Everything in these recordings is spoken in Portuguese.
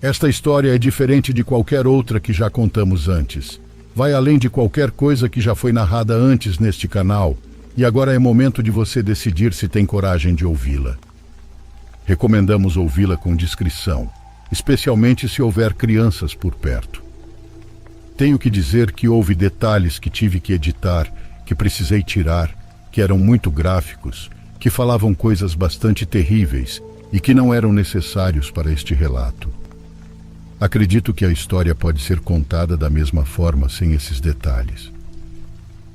Esta história é diferente de qualquer outra que já contamos antes. Vai além de qualquer coisa que já foi narrada antes neste canal, e agora é momento de você decidir se tem coragem de ouvi-la. Recomendamos ouvi-la com discrição, especialmente se houver crianças por perto. Tenho que dizer que houve detalhes que tive que editar, que precisei tirar, que eram muito gráficos, que falavam coisas bastante terríveis e que não eram necessários para este relato. Acredito que a história pode ser contada da mesma forma sem esses detalhes.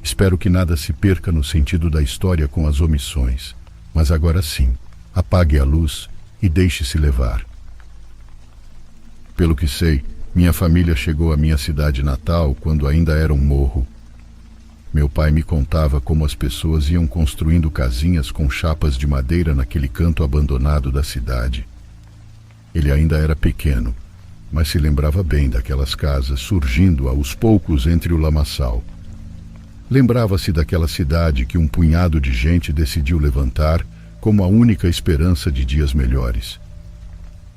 Espero que nada se perca no sentido da história com as omissões, mas agora sim, apague a luz e deixe-se levar. Pelo que sei, minha família chegou à minha cidade natal quando ainda era um morro. Meu pai me contava como as pessoas iam construindo casinhas com chapas de madeira naquele canto abandonado da cidade. Ele ainda era pequeno, mas se lembrava bem daquelas casas surgindo aos poucos entre o lamaçal. Lembrava-se daquela cidade que um punhado de gente decidiu levantar como a única esperança de dias melhores.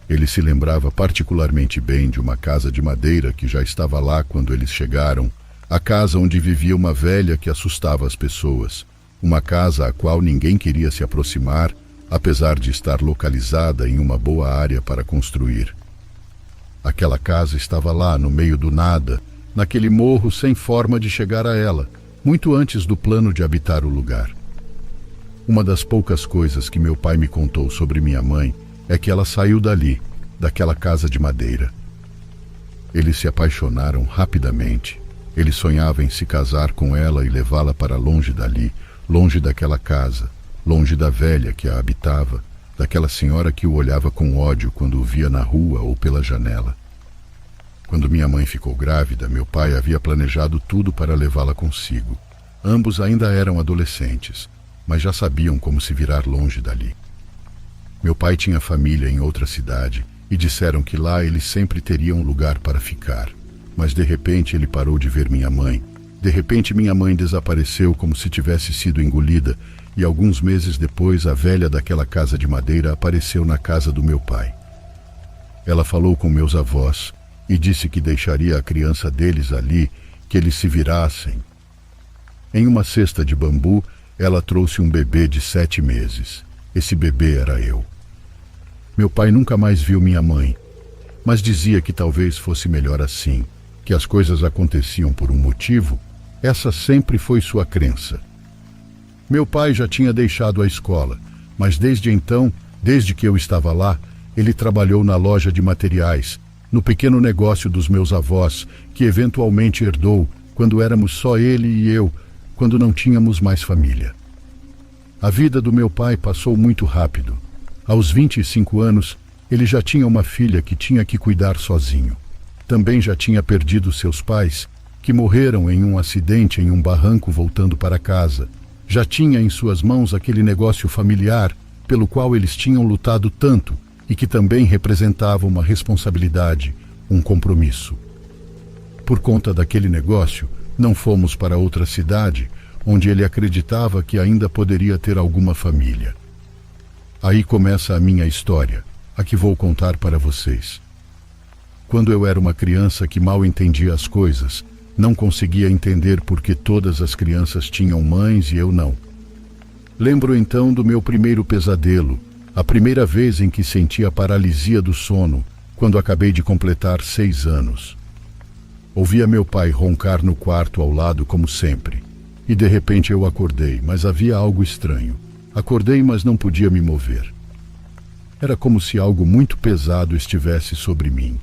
Ele se lembrava particularmente bem de uma casa de madeira que já estava lá quando eles chegaram, a casa onde vivia uma velha que assustava as pessoas, uma casa à qual ninguém queria se aproximar, apesar de estar localizada em uma boa área para construir. Aquela casa estava lá, no meio do nada, naquele morro sem forma de chegar a ela, muito antes do plano de habitar o lugar. Uma das poucas coisas que meu pai me contou sobre minha mãe é que ela saiu dali, daquela casa de madeira. Eles se apaixonaram rapidamente. Ele sonhava em se casar com ela e levá-la para longe dali, longe daquela casa, longe da velha que a habitava, daquela senhora que o olhava com ódio quando o via na rua ou pela janela. Quando minha mãe ficou grávida, meu pai havia planejado tudo para levá-la consigo. Ambos ainda eram adolescentes, mas já sabiam como se virar longe dali. Meu pai tinha família em outra cidade e disseram que lá ele sempre teria um lugar para ficar. Mas de repente ele parou de ver minha mãe. De repente minha mãe desapareceu como se tivesse sido engolida e alguns meses depois a velha daquela casa de madeira apareceu na casa do meu pai. Ela falou com meus avós e disse que deixaria a criança deles ali, que eles se virassem. Em uma cesta de bambu, ela trouxe um bebê de 7 meses. Esse bebê era eu. Meu pai nunca mais viu minha mãe, mas dizia que talvez fosse melhor assim, que as coisas aconteciam por um motivo. Essa sempre foi sua crença. Meu pai já tinha deixado a escola, mas desde então, desde que eu estava lá, ele trabalhou na loja de materiais, no pequeno negócio dos meus avós, que eventualmente herdou quando éramos só ele e eu, quando não tínhamos mais família. A vida do meu pai passou muito rápido. Aos 25 anos, ele já tinha uma filha que tinha que cuidar sozinho. Também já tinha perdido seus pais, que morreram em um acidente em um barranco voltando para casa. Já tinha em suas mãos aquele negócio familiar pelo qual eles tinham lutado tanto e que também representava uma responsabilidade, um compromisso. Por conta daquele negócio, não fomos para outra cidade, onde ele acreditava que ainda poderia ter alguma família. Aí começa a minha história, a que vou contar para vocês. Quando eu era uma criança que mal entendia as coisas, não conseguia entender por que todas as crianças tinham mães e eu não. Lembro então do meu primeiro pesadelo, a primeira vez em que senti a paralisia do sono, quando acabei de completar 6 anos. Ouvia meu pai roncar no quarto ao lado como sempre. E de repente eu acordei, mas havia algo estranho. Acordei, mas não podia me mover. Era como se algo muito pesado estivesse sobre mim.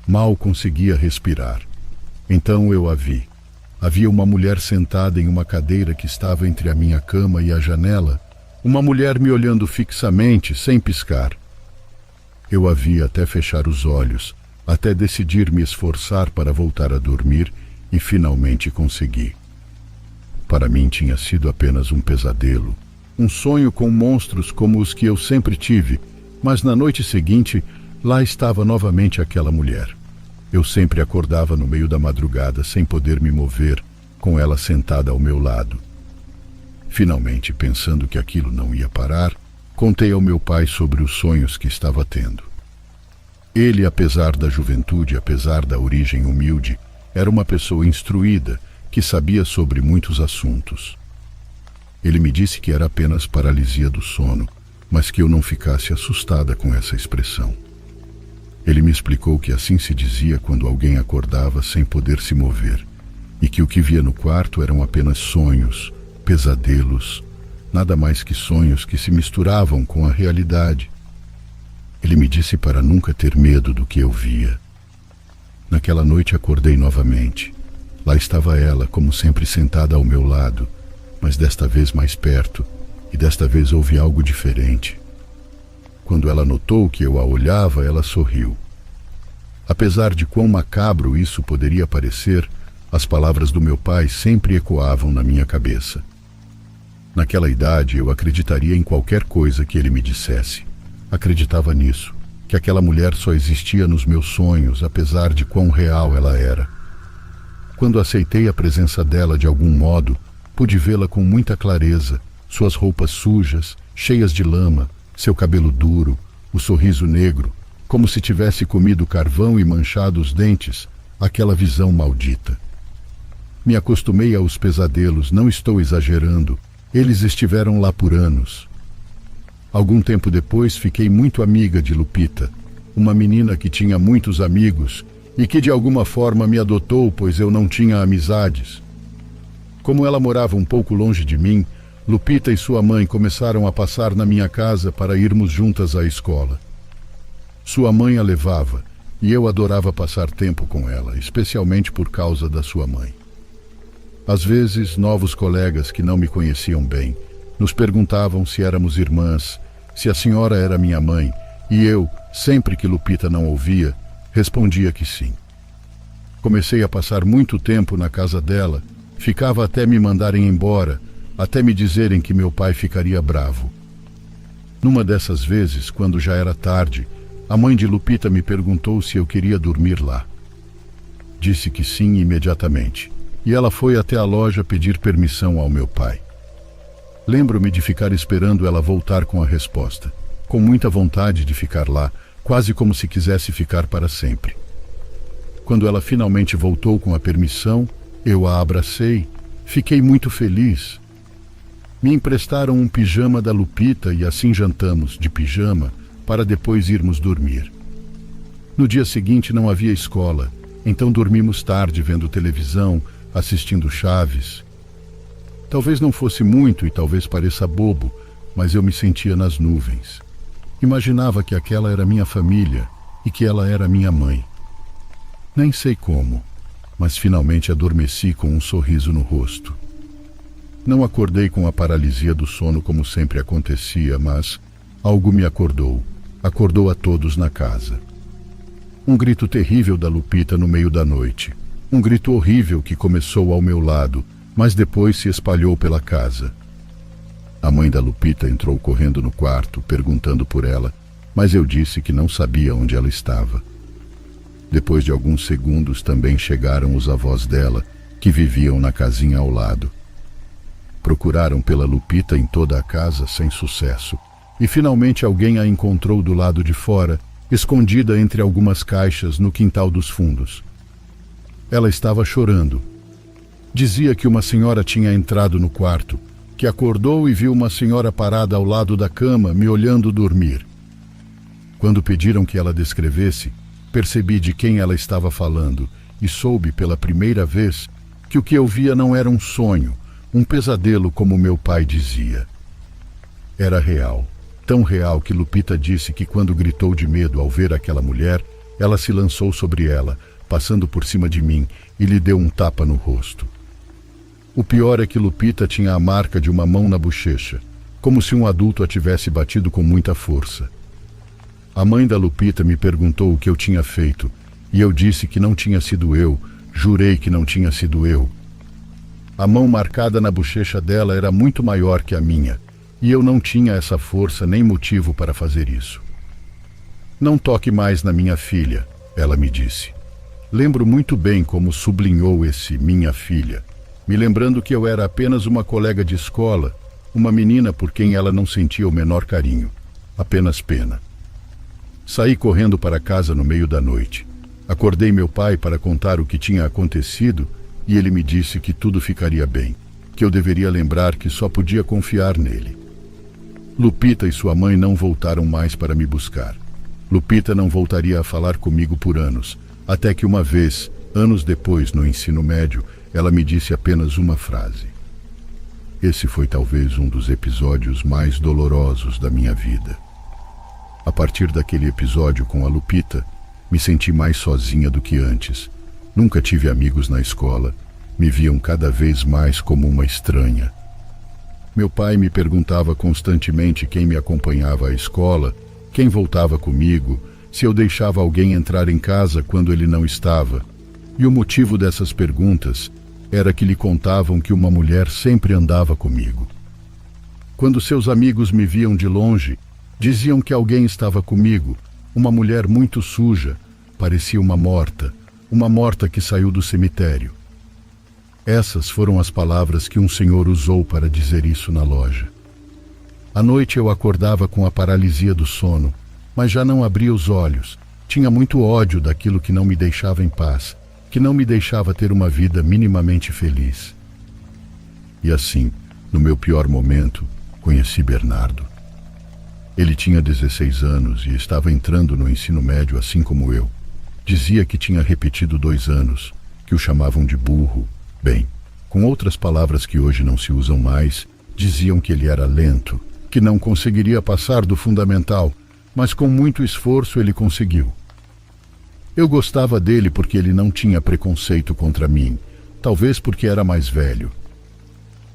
Mal conseguia respirar. Então eu a vi. Havia uma mulher sentada em uma cadeira que estava entre a minha cama e a janela. Uma mulher me olhando fixamente, sem piscar. Eu a vi até fechar os olhos, até decidir me esforçar para voltar a dormir e finalmente consegui. Para mim tinha sido apenas um pesadelo, um sonho com monstros como os que eu sempre tive, mas na noite seguinte, lá estava novamente aquela mulher. Eu sempre acordava no meio da madrugada sem poder me mover, com ela sentada ao meu lado. Finalmente, pensando que aquilo não ia parar, contei ao meu pai sobre os sonhos que estava tendo. Ele, apesar da juventude, apesar da origem humilde, era uma pessoa instruída, que sabia sobre muitos assuntos. Ele me disse que era apenas paralisia do sono, mas que eu não ficasse assustada com essa expressão. Ele me explicou que assim se dizia quando alguém acordava sem poder se mover, e que o que via no quarto eram apenas sonhos, pesadelos, nada mais que sonhos que se misturavam com a realidade. Ele me disse para nunca ter medo do que eu via. Naquela noite acordei novamente. Lá estava ela, como sempre sentada ao meu lado, mas desta vez mais perto, e desta vez houve algo diferente. Quando ela notou que eu a olhava, ela sorriu. Apesar de quão macabro isso poderia parecer, as palavras do meu pai sempre ecoavam na minha cabeça. Naquela idade, eu acreditaria em qualquer coisa que ele me dissesse. Acreditava nisso, que aquela mulher só existia nos meus sonhos, apesar de quão real ela era. Quando aceitei a presença dela de algum modo, pude vê-la com muita clareza, suas roupas sujas, cheias de lama, seu cabelo duro, o sorriso negro, como se tivesse comido carvão e manchado os dentes, aquela visão maldita. Me acostumei aos pesadelos, não estou exagerando, eles estiveram lá por anos. Algum tempo depois fiquei muito amiga de Lupita, uma menina que tinha muitos amigos e que de alguma forma me adotou, pois eu não tinha amizades. Como ela morava um pouco longe de mim, Lupita e sua mãe começaram a passar na minha casa para irmos juntas à escola. Sua mãe a levava, e eu adorava passar tempo com ela, especialmente por causa da sua mãe. Às vezes, novos colegas que não me conheciam bem nos perguntavam se éramos irmãs, se a senhora era minha mãe, e eu, sempre que Lupita não ouvia, respondia que sim. Comecei a passar muito tempo na casa dela, ficava até me mandarem embora, até me dizerem que meu pai ficaria bravo. Numa dessas vezes, quando já era tarde, a mãe de Lupita me perguntou se eu queria dormir lá. Disse que sim imediatamente, e ela foi até a loja pedir permissão ao meu pai. Lembro-me de ficar esperando ela voltar com a resposta, com muita vontade de ficar lá, quase como se quisesse ficar para sempre. Quando ela finalmente voltou com a permissão, eu a abracei, fiquei muito feliz. Me emprestaram um pijama da Lupita e assim jantamos, de pijama, para depois irmos dormir. No dia seguinte não havia escola, então dormimos tarde vendo televisão, assistindo Chaves. Talvez não fosse muito e talvez pareça bobo, mas eu me sentia nas nuvens. Imaginava que aquela era minha família e que ela era minha mãe. Nem sei como, mas finalmente adormeci com um sorriso no rosto. Não acordei com a paralisia do sono como sempre acontecia, mas algo me acordou. Acordou a todos na casa. Um grito terrível da Lupita no meio da noite. Um grito horrível que começou ao meu lado, mas depois se espalhou pela casa. A mãe da Lupita entrou correndo no quarto, perguntando por ela, mas eu disse que não sabia onde ela estava. Depois de alguns segundos também chegaram os avós dela, que viviam na casinha ao lado. Procuraram pela Lupita em toda a casa sem sucesso, e finalmente alguém a encontrou do lado de fora, escondida entre algumas caixas no quintal dos fundos. Ela estava chorando. Dizia que uma senhora tinha entrado no quarto, que acordou e viu uma senhora parada ao lado da cama, me olhando dormir. Quando pediram que ela descrevesse, percebi de quem ela estava falando e soube pela primeira vez que o que eu via não era um sonho, um pesadelo como meu pai dizia. Era real, tão real que Lupita disse que quando gritou de medo ao ver aquela mulher, ela se lançou sobre ela, passando por cima de mim, e lhe deu um tapa no rosto. O pior é que Lupita tinha a marca de uma mão na bochecha, como se um adulto a tivesse batido com muita força. A mãe da Lupita me perguntou o que eu tinha feito, e eu disse que não tinha sido eu, jurei que não tinha sido eu. A mão marcada na bochecha dela era muito maior que a minha, e eu não tinha essa força nem motivo para fazer isso. Não toque mais na minha filha, ela me disse. Lembro muito bem como sublinhou esse minha filha, me lembrando que eu era apenas uma colega de escola, uma menina por quem ela não sentia o menor carinho, apenas pena. Saí correndo para casa no meio da noite. Acordei meu pai para contar o que tinha acontecido e ele me disse que tudo ficaria bem, que eu deveria lembrar que só podia confiar nele. Lupita e sua mãe não voltaram mais para me buscar. Lupita não voltaria a falar comigo por anos, até que uma vez, anos depois, no ensino médio, ela me disse apenas uma frase. Esse foi talvez um dos episódios mais dolorosos da minha vida. A partir daquele episódio com a Lupita, me senti mais sozinha do que antes. Nunca tive amigos na escola, me viam cada vez mais como uma estranha. Meu pai me perguntava constantemente quem me acompanhava à escola, quem voltava comigo, se eu deixava alguém entrar em casa quando ele não estava. E o motivo dessas perguntas era que lhe contavam que uma mulher sempre andava comigo. Quando seus amigos me viam de longe, diziam que alguém estava comigo, uma mulher muito suja, parecia uma morta que saiu do cemitério. Essas foram as palavras que um senhor usou para dizer isso na loja. À noite eu acordava com a paralisia do sono, mas já não abria os olhos. Tinha muito ódio daquilo que não me deixava em paz, que não me deixava ter uma vida minimamente feliz. E assim, no meu pior momento, conheci Bernardo. Ele tinha 16 anos e estava entrando no ensino médio assim como eu. Dizia que tinha repetido 2 anos, que o chamavam de burro. Bem, com outras palavras que hoje não se usam mais, diziam que ele era lento, que não conseguiria passar do fundamental, mas com muito esforço ele conseguiu. Eu gostava dele porque ele não tinha preconceito contra mim, talvez porque era mais velho.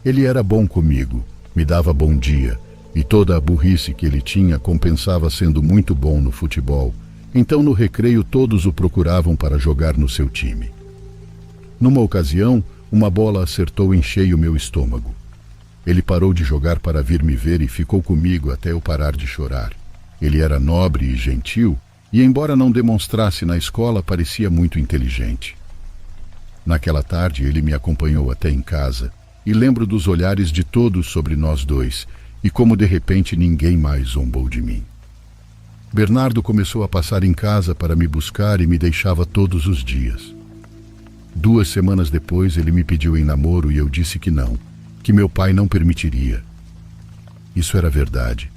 Ele era bom comigo, me dava bom dia, e toda a burrice que ele tinha compensava sendo muito bom no futebol, então no recreio todos o procuravam para jogar no seu time. Numa ocasião, uma bola acertou em cheio meu estômago. Ele parou de jogar para vir me ver e ficou comigo até eu parar de chorar. Ele era nobre e gentil, e embora não demonstrasse na escola, parecia muito inteligente. Naquela tarde ele me acompanhou até em casa, e lembro dos olhares de todos sobre nós dois, e como de repente ninguém mais zombou de mim. Bernardo começou a passar em casa para me buscar e me deixava todos os dias. 2 semanas depois ele me pediu em namoro e eu disse que não, que meu pai não permitiria. Isso era verdade,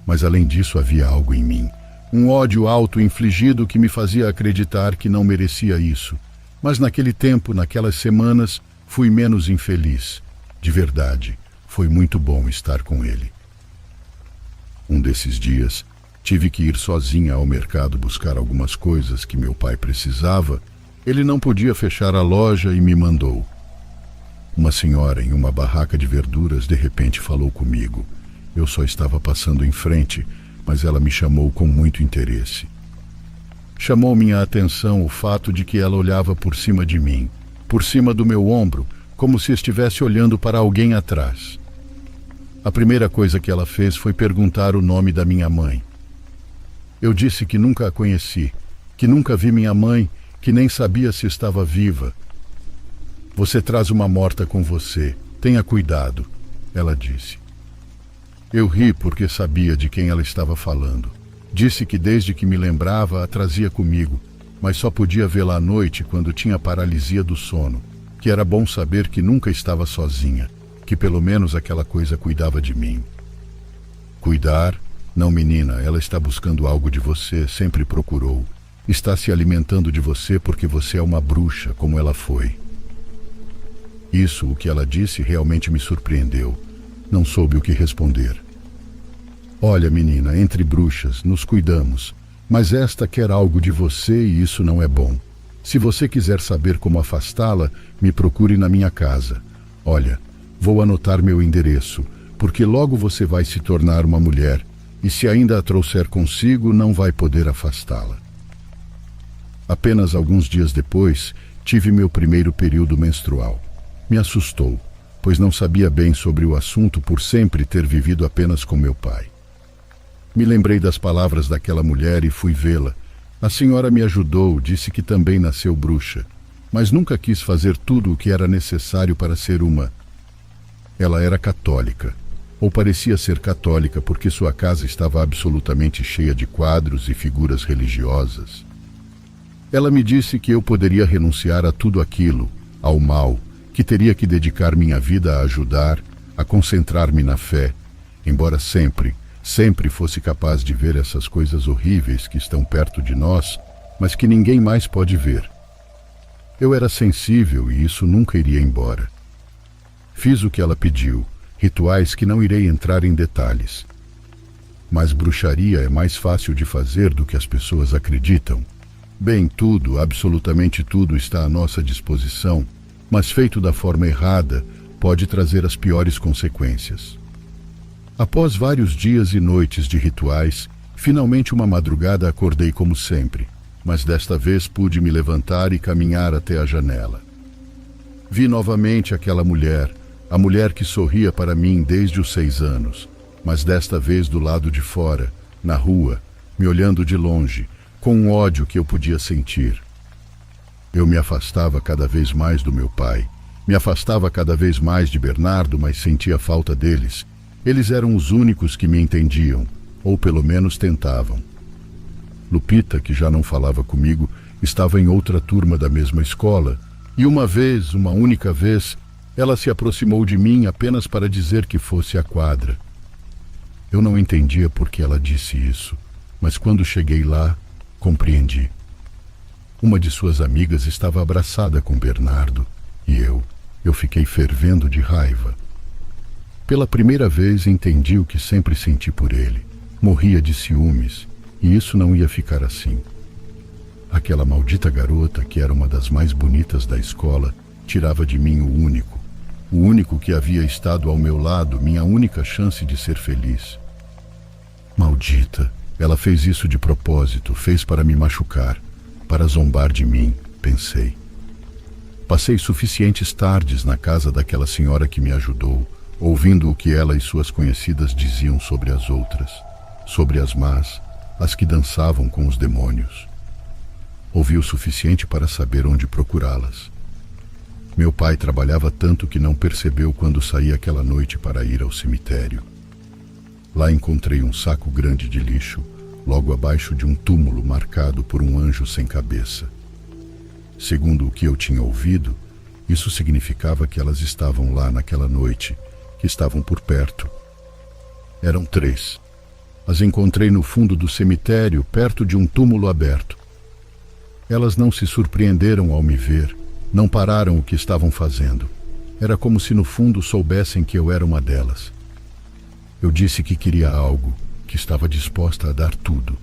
mas além disso havia algo em mim, um ódio auto-infligido que me fazia acreditar que não merecia isso. Mas naquele tempo, naquelas semanas, fui menos infeliz. De verdade, foi muito bom estar com ele. Um desses dias, tive que ir sozinha ao mercado buscar algumas coisas que meu pai precisava. Ele não podia fechar a loja e me mandou. Uma senhora em uma barraca de verduras de repente falou comigo. Eu só estava passando em frente, mas ela me chamou com muito interesse. Chamou minha atenção o fato de que ela olhava por cima de mim, por cima do meu ombro, como se estivesse olhando para alguém atrás. A primeira coisa que ela fez foi perguntar o nome da minha mãe. Eu disse que nunca a conheci, que nunca vi minha mãe, que nem sabia se estava viva. Você traz uma morta com você, tenha cuidado, ela disse. Eu ri porque sabia de quem ela estava falando. Disse que desde que me lembrava a trazia comigo, mas só podia vê-la à noite quando tinha paralisia do sono, que era bom saber que nunca estava sozinha, que pelo menos aquela coisa cuidava de mim. Cuidar? Não, menina, ela está buscando algo de você, sempre procurou. Está se alimentando de você porque você é uma bruxa, como ela foi. Isso, o que ela disse, realmente me surpreendeu. Não soube o que responder. Olha, menina, entre bruxas, nos cuidamos, mas esta quer algo de você e isso não é bom. Se você quiser saber como afastá-la, me procure na minha casa. Olha, vou anotar meu endereço, porque logo você vai se tornar uma mulher, e se ainda a trouxer consigo, não vai poder afastá-la. Apenas alguns dias depois, tive meu primeiro período menstrual. Me assustou, pois não sabia bem sobre o assunto por sempre ter vivido apenas com meu pai. Me lembrei das palavras daquela mulher e fui vê-la. A senhora me ajudou, disse que também nasceu bruxa, mas nunca quis fazer tudo o que era necessário para ser uma. Ela era católica. ou parecia ser católica porque sua casa estava absolutamente cheia de quadros e figuras religiosas. Ela me disse que eu poderia renunciar a tudo aquilo, ao mal, que teria que dedicar minha vida a ajudar, a concentrar-me na fé, embora sempre fosse capaz de ver essas coisas horríveis que estão perto de nós, mas que ninguém mais pode ver. Eu era sensível e isso nunca iria embora. Fiz o que ela pediu, rituais que não irei entrar em detalhes. Mas bruxaria é mais fácil de fazer do que as pessoas acreditam. Bem, tudo, absolutamente tudo está à nossa disposição, mas feito da forma errada, pode trazer as piores consequências. Após vários dias e noites de rituais, finalmente uma madrugada acordei como sempre, mas desta vez pude me levantar e caminhar até a janela. Vi novamente aquela mulher, a mulher que sorria para mim desde os 6 anos, mas desta vez do lado de fora, na rua, me olhando de longe, com um ódio que eu podia sentir. Eu me afastava cada vez mais do meu pai, me afastava cada vez mais de Bernardo, mas sentia falta deles. Eles eram os únicos que me entendiam, ou pelo menos tentavam. Lupita, que já não falava comigo, estava em outra turma da mesma escola, e uma única vez, ela se aproximou de mim apenas para dizer que fosse à quadra. Eu não entendia por que ela disse isso, mas quando cheguei lá, compreendi. Uma de suas amigas estava abraçada com Bernardo, e eu fiquei fervendo de raiva. Pela primeira vez entendi o que sempre senti por ele. Morria de ciúmes, e isso não ia ficar assim. Aquela maldita garota, que era uma das mais bonitas da escola, tirava de mim o único que havia estado ao meu lado, minha única chance de ser feliz. Maldita, ela fez isso de propósito, fez para me machucar, para zombar de mim, pensei. Passei suficientes tardes na casa daquela senhora que me ajudou, ouvindo o que ela e suas conhecidas diziam sobre as outras, sobre as más, as que dançavam com os demônios. Ouvi o suficiente para saber onde procurá-las. Meu pai trabalhava tanto que não percebeu quando saí aquela noite para ir ao cemitério. Lá encontrei um saco grande de lixo, logo abaixo de um túmulo marcado por um anjo sem cabeça. Segundo o que eu tinha ouvido, isso significava que elas estavam lá naquela noite, que estavam por perto. Eram 3. As encontrei no fundo do cemitério, perto de um túmulo aberto. Elas não se surpreenderam ao me ver, não pararam o que estavam fazendo. Era como se no fundo soubessem que eu era uma delas. Eu disse que queria algo, que estava disposta a dar tudo.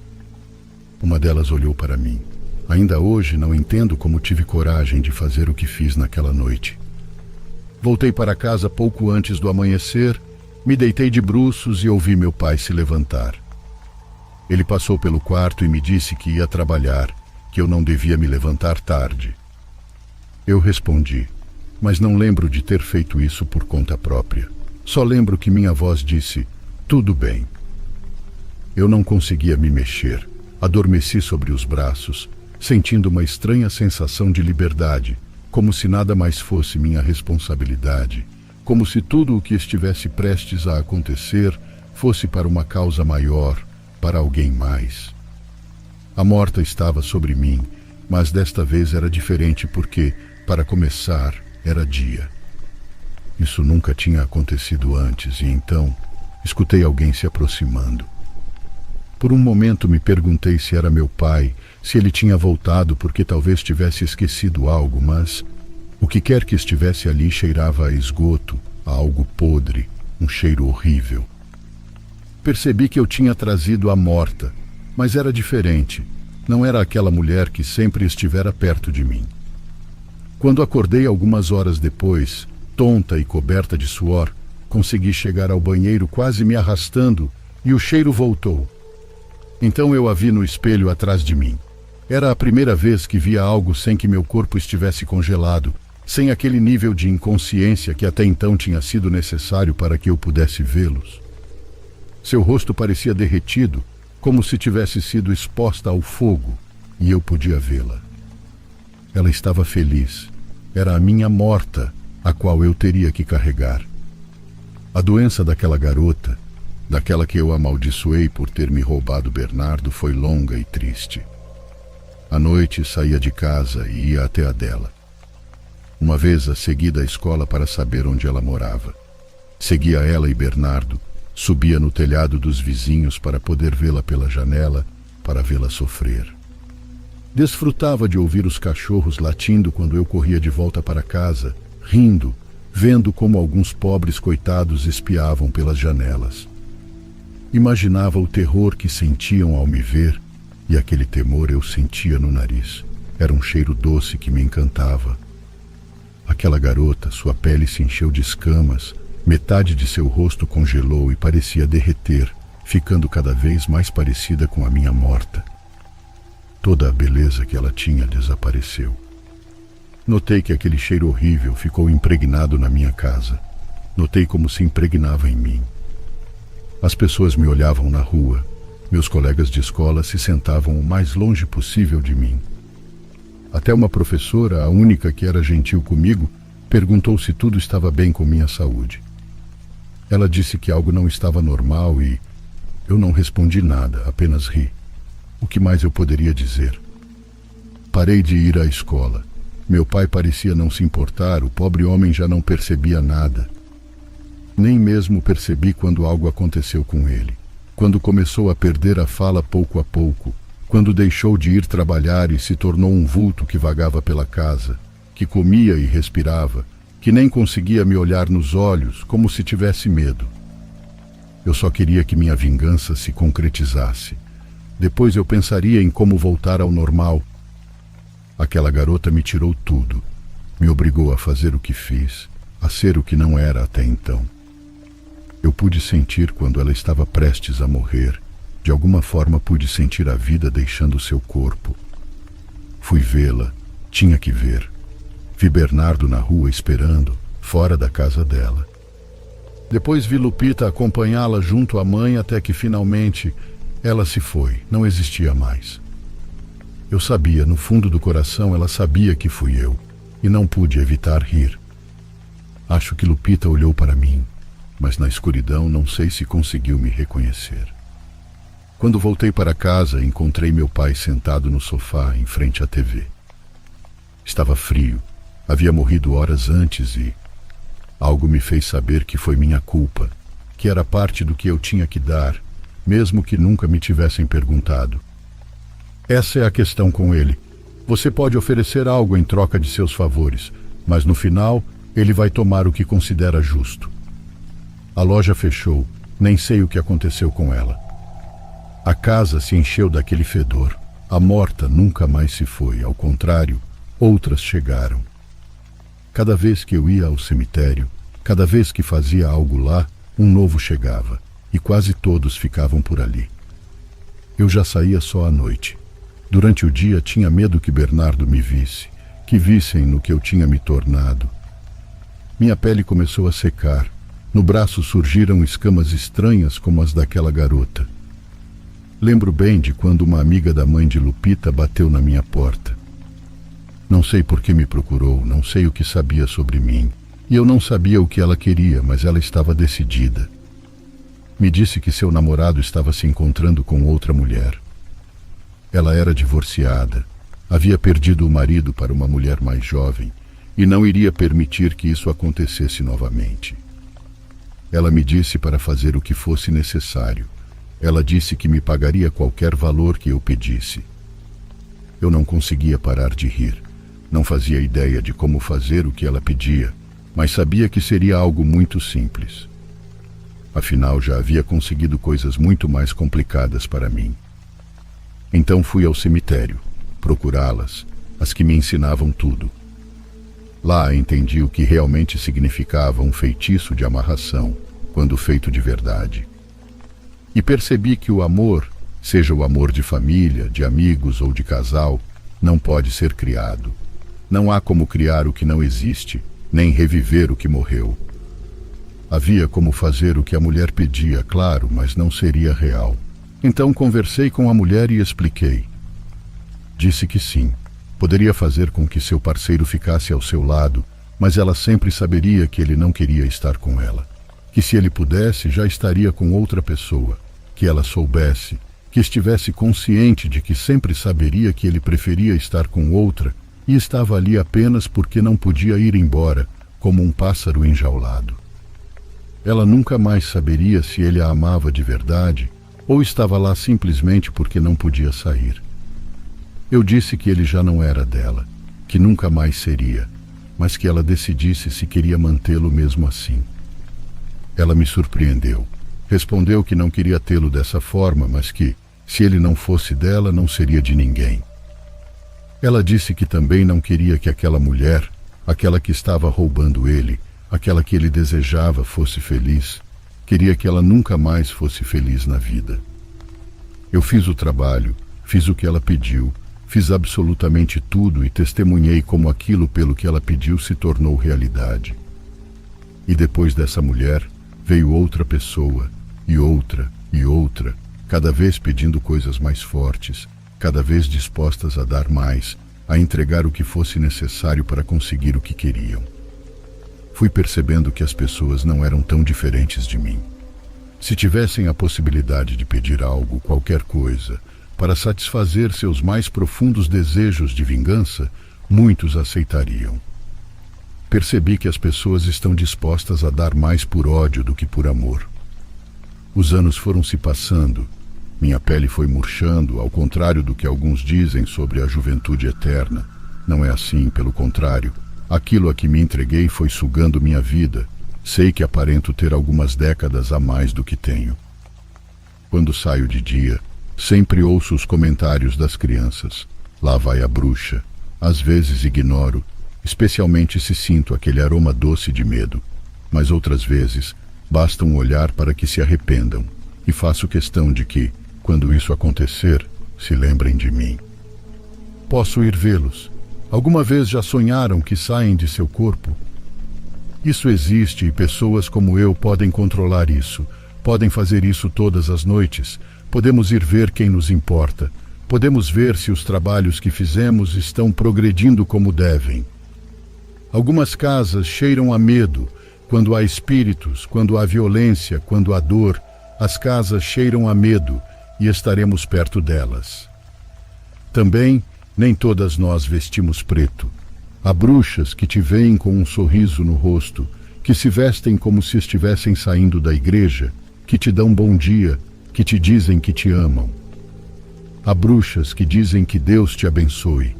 Uma delas olhou para mim. Ainda hoje não entendo como tive coragem de fazer o que fiz naquela noite. Voltei para casa pouco antes do amanhecer, me deitei de bruços e ouvi meu pai se levantar. Ele passou pelo quarto e me disse que ia trabalhar, que eu não devia me levantar tarde. Eu respondi, mas não lembro de ter feito isso por conta própria. Só lembro que minha voz disse, tudo bem. Eu não conseguia me mexer, adormeci sobre os braços, sentindo uma estranha sensação de liberdade, como se nada mais fosse minha responsabilidade, como se tudo o que estivesse prestes a acontecer fosse para uma causa maior, para alguém mais. A morta estava sobre mim, mas desta vez era diferente porque, para começar, era dia. Isso nunca tinha acontecido antes e então escutei alguém se aproximando. Por um momento me perguntei se era meu pai, se ele tinha voltado porque talvez tivesse esquecido algo, mas o que quer que estivesse ali cheirava a esgoto, a algo podre, um cheiro horrível. Percebi que eu tinha trazido a morta, mas era diferente. Não era aquela mulher que sempre estivera perto de mim. Quando acordei algumas horas depois, tonta e coberta de suor, consegui chegar ao banheiro quase me arrastando e o cheiro voltou. Então eu a vi no espelho atrás de mim. Era a primeira vez que via algo sem que meu corpo estivesse congelado, sem aquele nível de inconsciência que até então tinha sido necessário para que eu pudesse vê-los. Seu rosto parecia derretido, como se tivesse sido exposta ao fogo, e eu podia vê-la. Ela estava feliz. Era a minha morta, a qual eu teria que carregar. A doença daquela garota, daquela que eu amaldiçoei por ter me roubado Bernardo, foi longa e triste. À noite saía de casa e ia até a dela. Uma vez a segui da escola para saber onde ela morava. Seguia ela e Bernardo, subia no telhado dos vizinhos para poder vê-la pela janela, para vê-la sofrer. Desfrutava de ouvir os cachorros latindo quando eu corria de volta para casa, rindo, vendo como alguns pobres coitados espiavam pelas janelas. Imaginava o terror que sentiam ao me ver, e aquele temor eu sentia no nariz. Era um cheiro doce que me encantava. Aquela garota, sua pele se encheu de escamas, metade de seu rosto congelou e parecia derreter, ficando cada vez mais parecida com a minha morta. Toda a beleza que ela tinha desapareceu. Notei que aquele cheiro horrível ficou impregnado na minha casa. Notei como se impregnava em mim. As pessoas me olhavam na rua. Meus colegas de escola se sentavam o mais longe possível de mim. Até uma professora, a única que era gentil comigo, perguntou se tudo estava bem com minha saúde. Ela disse que algo não estava normal e eu não respondi nada, apenas ri. O que mais eu poderia dizer? Parei de ir à escola. Meu pai parecia não se importar, o pobre homem já não percebia nada. Nem mesmo percebi quando algo aconteceu com ele. Quando começou a perder a fala pouco a pouco, quando deixou de ir trabalhar e se tornou um vulto que vagava pela casa, que comia e respirava, que nem conseguia me olhar nos olhos, como se tivesse medo. Eu só queria que minha vingança se concretizasse. Depois eu pensaria em como voltar ao normal. Aquela garota me tirou tudo, me obrigou a fazer o que fiz, a ser o que não era até então. Eu pude sentir quando ela estava prestes a morrer. De alguma forma pude sentir a vida deixando seu corpo. Fui vê-la, tinha que ver. Vi Bernardo na rua esperando, fora da casa dela. Depois vi Lupita acompanhá-la junto à mãe até que finalmente ela se foi, não existia mais. Eu sabia, no fundo do coração, ela sabia que fui eu, e não pude evitar rir. Acho que Lupita olhou para mim, mas na escuridão não sei se conseguiu me reconhecer. Quando voltei para casa, encontrei meu pai sentado no sofá, em frente à TV. Estava frio, havia morrido horas antes e algo me fez saber que foi minha culpa, que era parte do que eu tinha que dar, mesmo que nunca me tivessem perguntado. Essa é a questão com ele. Você pode oferecer algo em troca de seus favores, mas no final ele vai tomar o que considera justo. A loja fechou, nem sei o que aconteceu com ela. A casa se encheu daquele fedor. A morta nunca mais se foi, ao contrário, outras chegaram. Cada vez que eu ia ao cemitério, cada vez que fazia algo lá, um novo chegava, e quase todos ficavam por ali. Eu já saía só à noite. Durante o dia tinha medo que Bernardo me visse, que vissem no que eu tinha me tornado. Minha pele começou a secar. No braço surgiram escamas estranhas como as daquela garota. Lembro bem de quando uma amiga da mãe de Lupita bateu na minha porta. Não sei por que me procurou, não sei o que sabia sobre mim. E eu não sabia o que ela queria, mas ela estava decidida. Me disse que seu namorado estava se encontrando com outra mulher. Ela era divorciada, havia perdido o marido para uma mulher mais jovem e não iria permitir que isso acontecesse novamente. Ela me disse para fazer o que fosse necessário. Ela disse que me pagaria qualquer valor que eu pedisse. Eu não conseguia parar de rir. Não fazia ideia de como fazer o que ela pedia, mas sabia que seria algo muito simples. Afinal, já havia conseguido coisas muito mais complicadas para mim. Então fui ao cemitério, procurá-las, as que me ensinavam tudo. Lá entendi o que realmente significava um feitiço de amarração, quando feito de verdade. E percebi que o amor, seja o amor de família, de amigos ou de casal, não pode ser criado. Não há como criar o que não existe, nem reviver o que morreu. Havia como fazer o que a mulher pedia, claro, mas não seria real. Então conversei com a mulher e expliquei. Disse que sim, poderia fazer com que seu parceiro ficasse ao seu lado, mas ela sempre saberia que ele não queria estar com ela. que se ele pudesse já estaria com outra pessoa, que ela soubesse, que estivesse consciente de que sempre saberia que ele preferia estar com outra e estava ali apenas porque não podia ir embora, como um pássaro enjaulado. Ela nunca mais saberia se ele a amava de verdade ou estava lá simplesmente porque não podia sair. Eu disse que ele já não era dela, que nunca mais seria, mas que ela decidisse se queria mantê-lo mesmo assim. Ela me surpreendeu. Respondeu que não queria tê-lo dessa forma, mas que, se ele não fosse dela, não seria de ninguém. Ela disse que também não queria que aquela mulher, aquela que estava roubando ele, aquela que ele desejava, fosse feliz. Queria que ela nunca mais fosse feliz na vida. Eu fiz o trabalho, fiz o que ela pediu, fiz absolutamente tudo e testemunhei como aquilo pelo que ela pediu se tornou realidade. E depois dessa mulher, veio outra pessoa, e outra, cada vez pedindo coisas mais fortes, cada vez dispostas a dar mais, a entregar o que fosse necessário para conseguir o que queriam. Fui percebendo que as pessoas não eram tão diferentes de mim. Se tivessem a possibilidade de pedir algo, qualquer coisa, para satisfazer seus mais profundos desejos de vingança, muitos aceitariam. Percebi que as pessoas estão dispostas a dar mais por ódio do que por amor. Os anos foram se passando, minha pele foi murchando, ao contrário do que alguns dizem sobre a juventude eterna. Não é assim, pelo contrário. Aquilo a que me entreguei foi sugando minha vida. Sei que aparento ter algumas décadas a mais do que tenho. Quando saio de dia, sempre ouço os comentários das crianças. Lá vai a bruxa. Às vezes ignoro, especialmente se sinto aquele aroma doce de medo. Mas outras vezes, basta um olhar para que se arrependam. E faço questão de que, quando isso acontecer, se lembrem de mim. Posso ir vê-los. Alguma vez já sonharam que saem de seu corpo? Isso existe e pessoas como eu podem controlar isso. Podem fazer isso todas as noites. Podemos ir ver quem nos importa. Podemos ver se os trabalhos que fizemos estão progredindo como devem. Algumas casas cheiram a medo. Quando há espíritos, quando há violência, quando há dor, as casas cheiram a medo e estaremos perto delas. Também, nem todas nós vestimos preto. Há bruxas que te veem com um sorriso no rosto, que se vestem como se estivessem saindo da igreja, que te dão bom dia, que te dizem que te amam. Há bruxas que dizem que Deus te abençoe.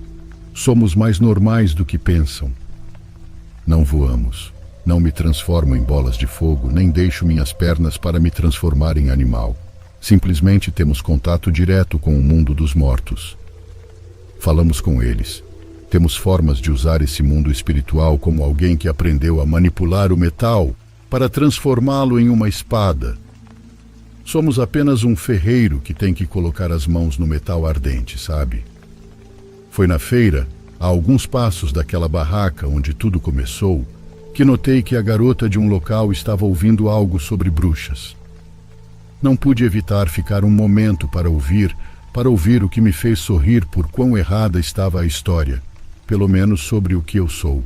Somos mais normais do que pensam. Não voamos. Não me transformo em bolas de fogo, nem deixo minhas pernas para me transformar em animal. Simplesmente temos contato direto com o mundo dos mortos. Falamos com eles. Temos formas de usar esse mundo espiritual como alguém que aprendeu a manipular o metal para transformá-lo em uma espada. Somos apenas um ferreiro que tem que colocar as mãos no metal ardente, sabe? Foi na feira, a alguns passos daquela barraca onde tudo começou, que notei que a garota de um local estava ouvindo algo sobre bruxas. Não pude evitar ficar um momento para ouvir o que me fez sorrir por quão errada estava a história, pelo menos sobre o que eu sou.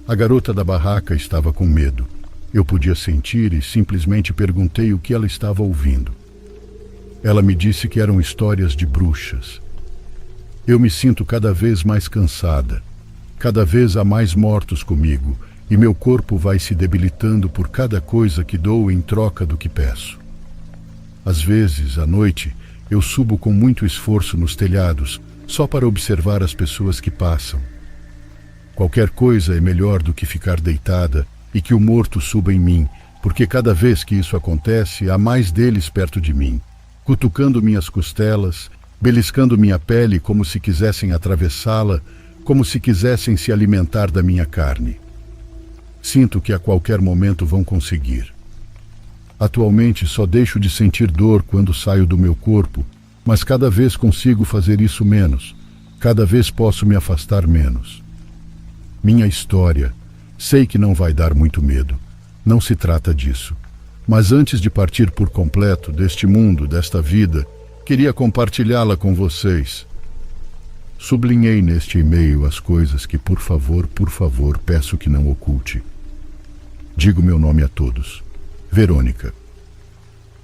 A garota da barraca estava com medo. Eu podia sentir e simplesmente perguntei o que ela estava ouvindo. Ela me disse que eram histórias de bruxas. Eu me sinto cada vez mais cansada. Cada vez há mais mortos comigo e meu corpo vai se debilitando por cada coisa que dou em troca do que peço. Às vezes, à noite, eu subo com muito esforço nos telhados só para observar as pessoas que passam. Qualquer coisa é melhor do que ficar deitada e que o morto suba em mim, porque cada vez que isso acontece, há mais deles perto de mim, cutucando minhas costelas, beliscando minha pele como se quisessem atravessá-la, como se quisessem se alimentar da minha carne. Sinto que a qualquer momento vão conseguir. Atualmente só deixo de sentir dor quando saio do meu corpo, mas cada vez consigo fazer isso menos. Cada vez posso me afastar menos. Minha história, sei que não vai dar muito medo. Não se trata disso. Mas antes de partir por completo deste mundo, desta vida, queria compartilhá-la com vocês. Sublinhei neste e-mail as coisas que, por favor, peço que não oculte. Digo meu nome a todos. Verônica.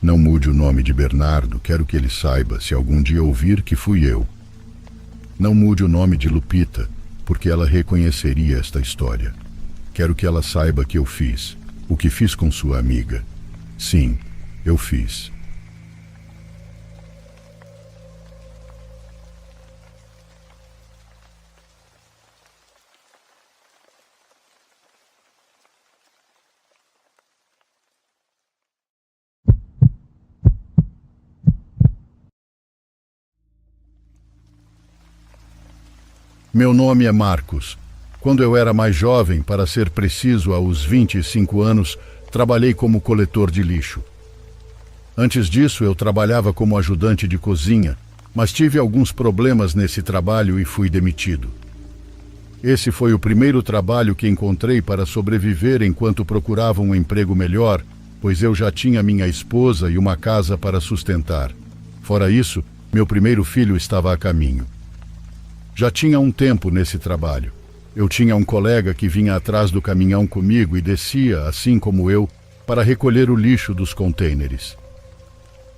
Não mude o nome de Bernardo, quero que ele saiba, se algum dia ouvir, que fui eu. Não mude o nome de Lupita, porque ela reconheceria esta história. Quero que ela saiba que eu fiz, o que fiz com sua amiga. Sim, eu fiz. Meu nome é Marcos. Quando eu era mais jovem, para ser preciso, aos 25 anos, trabalhei como coletor de lixo. Antes disso, eu trabalhava como ajudante de cozinha, mas tive alguns problemas nesse trabalho e fui demitido. Esse foi o primeiro trabalho que encontrei para sobreviver enquanto procurava um emprego melhor, pois eu já tinha minha esposa e uma casa para sustentar. Fora isso, meu primeiro filho estava a caminho. Já tinha um tempo nesse trabalho. Eu tinha um colega que vinha atrás do caminhão comigo e descia, assim como eu, para recolher o lixo dos contêineres.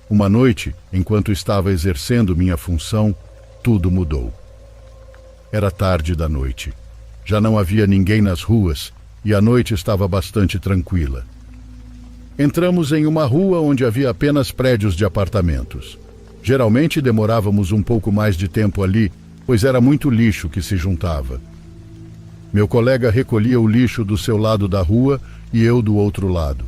Uma noite, enquanto estava exercendo minha função, tudo mudou. Era tarde da noite. Já não havia ninguém nas ruas e a noite estava bastante tranquila. Entramos em uma rua onde havia apenas prédios de apartamentos. Geralmente demorávamos um pouco mais de tempo ali, pois era muito lixo que se juntava. Meu colega recolhia o lixo do seu lado da rua e eu do outro lado.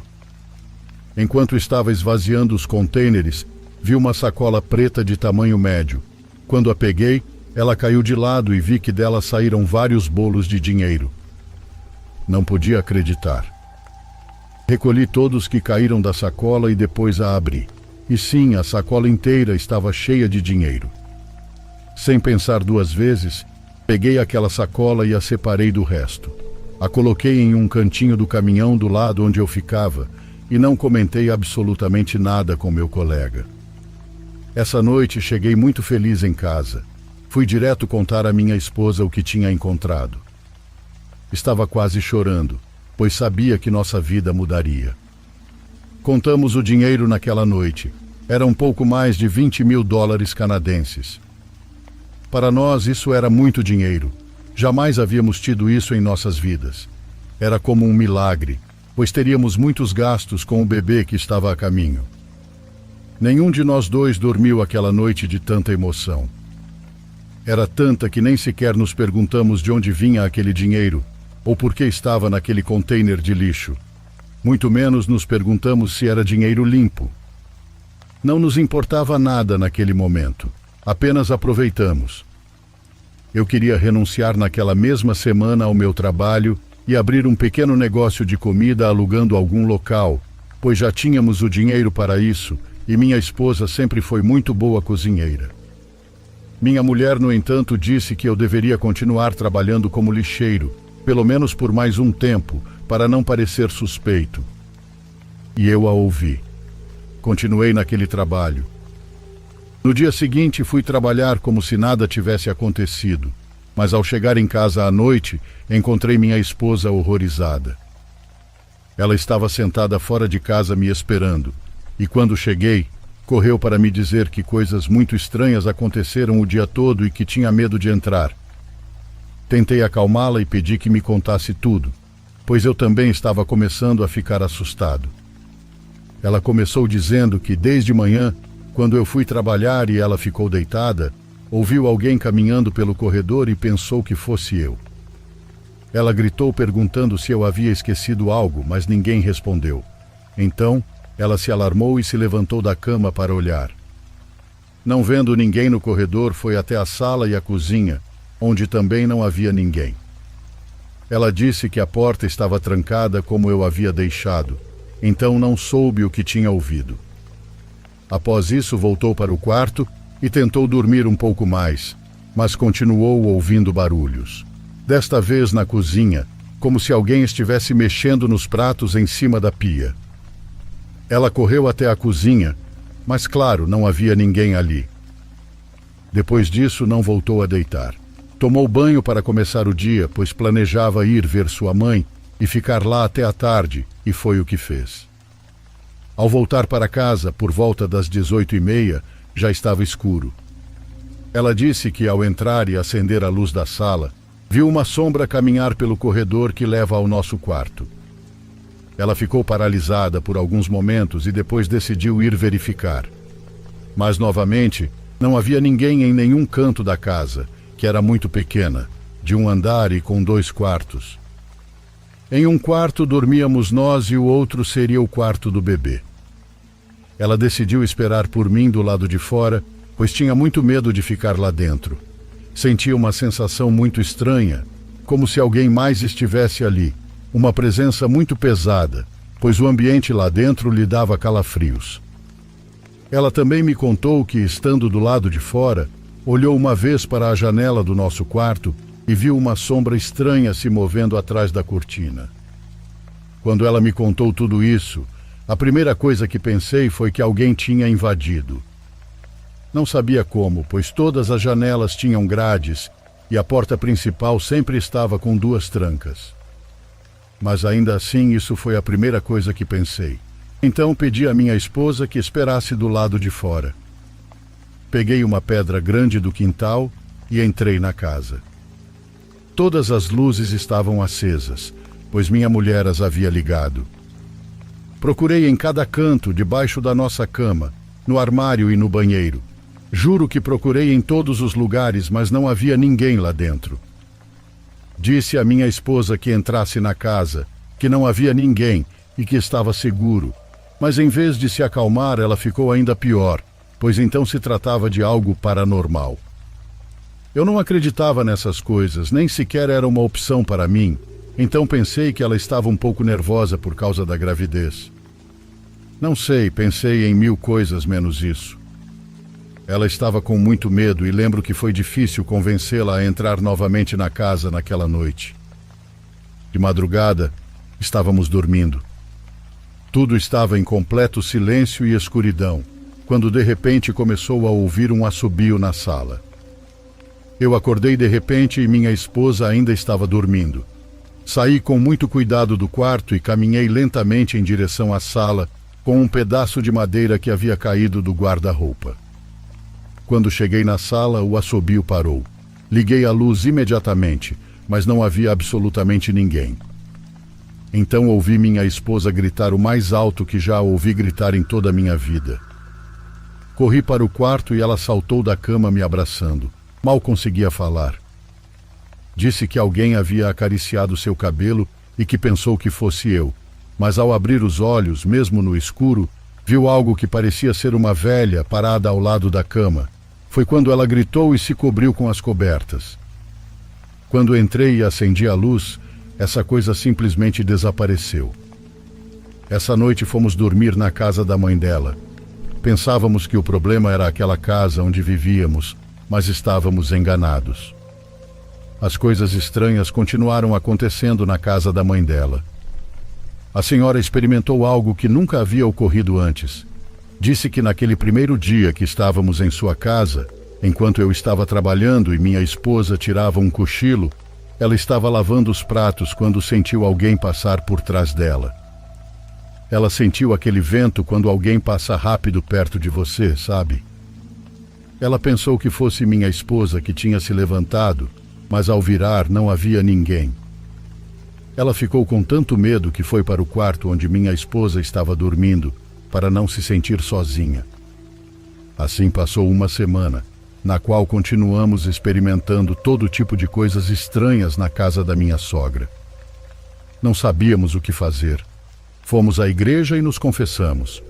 Enquanto estava esvaziando os contêineres, vi uma sacola preta de tamanho médio. Quando a peguei, ela caiu de lado e vi que dela saíram vários bolos de dinheiro. Não podia acreditar. Recolhi todos que caíram da sacola e depois a abri. E sim, a sacola inteira estava cheia de dinheiro. Sem pensar duas vezes, peguei aquela sacola e a separei do resto. A coloquei em um cantinho do caminhão do lado onde eu ficava e não comentei absolutamente nada com meu colega. Essa noite cheguei muito feliz em casa. Fui direto contar à minha esposa o que tinha encontrado. Estava quase chorando, pois sabia que nossa vida mudaria. Contamos o dinheiro naquela noite. Era um pouco mais de $20.000 canadenses. Para nós isso era muito dinheiro. Jamais havíamos tido isso em nossas vidas. Era como um milagre, pois teríamos muitos gastos com o bebê que estava a caminho. Nenhum de nós dois dormiu aquela noite de tanta emoção. Era tanta que nem sequer nos perguntamos de onde vinha aquele dinheiro ou por que estava naquele container de lixo. Muito menos nos perguntamos se era dinheiro limpo. Não nos importava nada naquele momento. Apenas aproveitamos. Eu queria renunciar naquela mesma semana ao meu trabalho e abrir um pequeno negócio de comida alugando algum local, pois já tínhamos o dinheiro para isso e minha esposa sempre foi muito boa cozinheira. Minha mulher, no entanto, disse que eu deveria continuar trabalhando como lixeiro, pelo menos por mais um tempo, para não parecer suspeito. E eu a ouvi. Continuei naquele trabalho. No dia seguinte, fui trabalhar como se nada tivesse acontecido, mas ao chegar em casa à noite, encontrei minha esposa horrorizada. Ela estava sentada fora de casa me esperando, e quando cheguei, correu para me dizer que coisas muito estranhas aconteceram o dia todo e que tinha medo de entrar. Tentei acalmá-la e pedi que me contasse tudo, pois eu também estava começando a ficar assustado. Ela começou dizendo que desde manhã, quando eu fui trabalhar e ela ficou deitada, ouviu alguém caminhando pelo corredor e pensou que fosse eu. Ela gritou perguntando se eu havia esquecido algo, mas ninguém respondeu. Então, ela se alarmou e se levantou da cama para olhar. Não vendo ninguém no corredor, foi até a sala e a cozinha, onde também não havia ninguém. Ela disse que a porta estava trancada como eu havia deixado, então não soube o que tinha ouvido. Após isso, voltou para o quarto e tentou dormir um pouco mais, mas continuou ouvindo barulhos. Desta vez na cozinha, como se alguém estivesse mexendo nos pratos em cima da pia. Ela correu até a cozinha, mas claro, não havia ninguém ali. Depois disso, não voltou a deitar. Tomou banho para começar o dia, pois planejava ir ver sua mãe e ficar lá até a tarde, e foi o que fez. Ao voltar para casa, por volta das 18h30, já estava escuro. Ela disse que, ao entrar e acender a luz da sala, viu uma sombra caminhar pelo corredor que leva ao nosso quarto. Ela ficou paralisada por alguns momentos e depois decidiu ir verificar. Mas, novamente, não havia ninguém em nenhum canto da casa, que era muito pequena, de um andar e com 2 quartos. Em um quarto dormíamos nós e o outro seria o quarto do bebê. Ela decidiu esperar por mim do lado de fora, pois tinha muito medo de ficar lá dentro. Sentia uma sensação muito estranha, como se alguém mais estivesse ali, uma presença muito pesada, pois o ambiente lá dentro lhe dava calafrios. Ela também me contou que, estando do lado de fora, olhou uma vez para a janela do nosso quarto e viu uma sombra estranha se movendo atrás da cortina. Quando ela me contou tudo isso, a primeira coisa que pensei foi que alguém tinha invadido. Não sabia como, pois todas as janelas tinham grades e a porta principal sempre estava com 2 trancas. Mas ainda assim isso foi a primeira coisa que pensei. Então pedi à minha esposa que esperasse do lado de fora. Peguei uma pedra grande do quintal e entrei na casa. Todas as luzes estavam acesas, pois minha mulher as havia ligado. Procurei em cada canto, debaixo da nossa cama, no armário e no banheiro. Juro que procurei em todos os lugares, mas não havia ninguém lá dentro. Disse à minha esposa que entrasse na casa, que não havia ninguém e que estava seguro. Mas em vez de se acalmar, ela ficou ainda pior, pois então se tratava de algo paranormal. Eu não acreditava nessas coisas, nem sequer era uma opção para mim, então pensei que ela estava um pouco nervosa por causa da gravidez. Não sei, pensei em 1000 coisas menos isso. Ela estava com muito medo e lembro que foi difícil convencê-la a entrar novamente na casa naquela noite. De madrugada, estávamos dormindo. Tudo estava em completo silêncio e escuridão, quando de repente começou a ouvir um assobio na sala. Eu acordei de repente e minha esposa ainda estava dormindo. Saí com muito cuidado do quarto e caminhei lentamente em direção à sala com um pedaço de madeira que havia caído do guarda-roupa. Quando cheguei na sala, o assobio parou. Liguei a luz imediatamente, mas não havia absolutamente ninguém. Então ouvi minha esposa gritar o mais alto que já ouvi gritar em toda a minha vida. Corri para o quarto e ela saltou da cama me abraçando. Mal conseguia falar. Disse que alguém havia acariciado seu cabelo e que pensou que fosse eu, mas ao abrir os olhos, mesmo no escuro, viu algo que parecia ser uma velha parada ao lado da cama. Foi quando ela gritou e se cobriu com as cobertas. Quando entrei e acendi a luz, essa coisa simplesmente desapareceu. Essa noite fomos dormir na casa da mãe dela. Pensávamos que o problema era aquela casa onde vivíamos, mas estávamos enganados. As coisas estranhas continuaram acontecendo na casa da mãe dela. A senhora experimentou algo que nunca havia ocorrido antes. Disse que naquele primeiro dia que estávamos em sua casa, enquanto eu estava trabalhando e minha esposa tirava um cochilo, ela estava lavando os pratos quando sentiu alguém passar por trás dela. Ela sentiu aquele vento quando alguém passa rápido perto de você, sabe? Ela pensou que fosse minha esposa que tinha se levantado, mas ao virar não havia ninguém. Ela ficou com tanto medo que foi para o quarto onde minha esposa estava dormindo, para não se sentir sozinha. Assim passou uma semana, na qual continuamos experimentando todo tipo de coisas estranhas na casa da minha sogra. Não sabíamos o que fazer. Fomos à igreja e nos confessamos.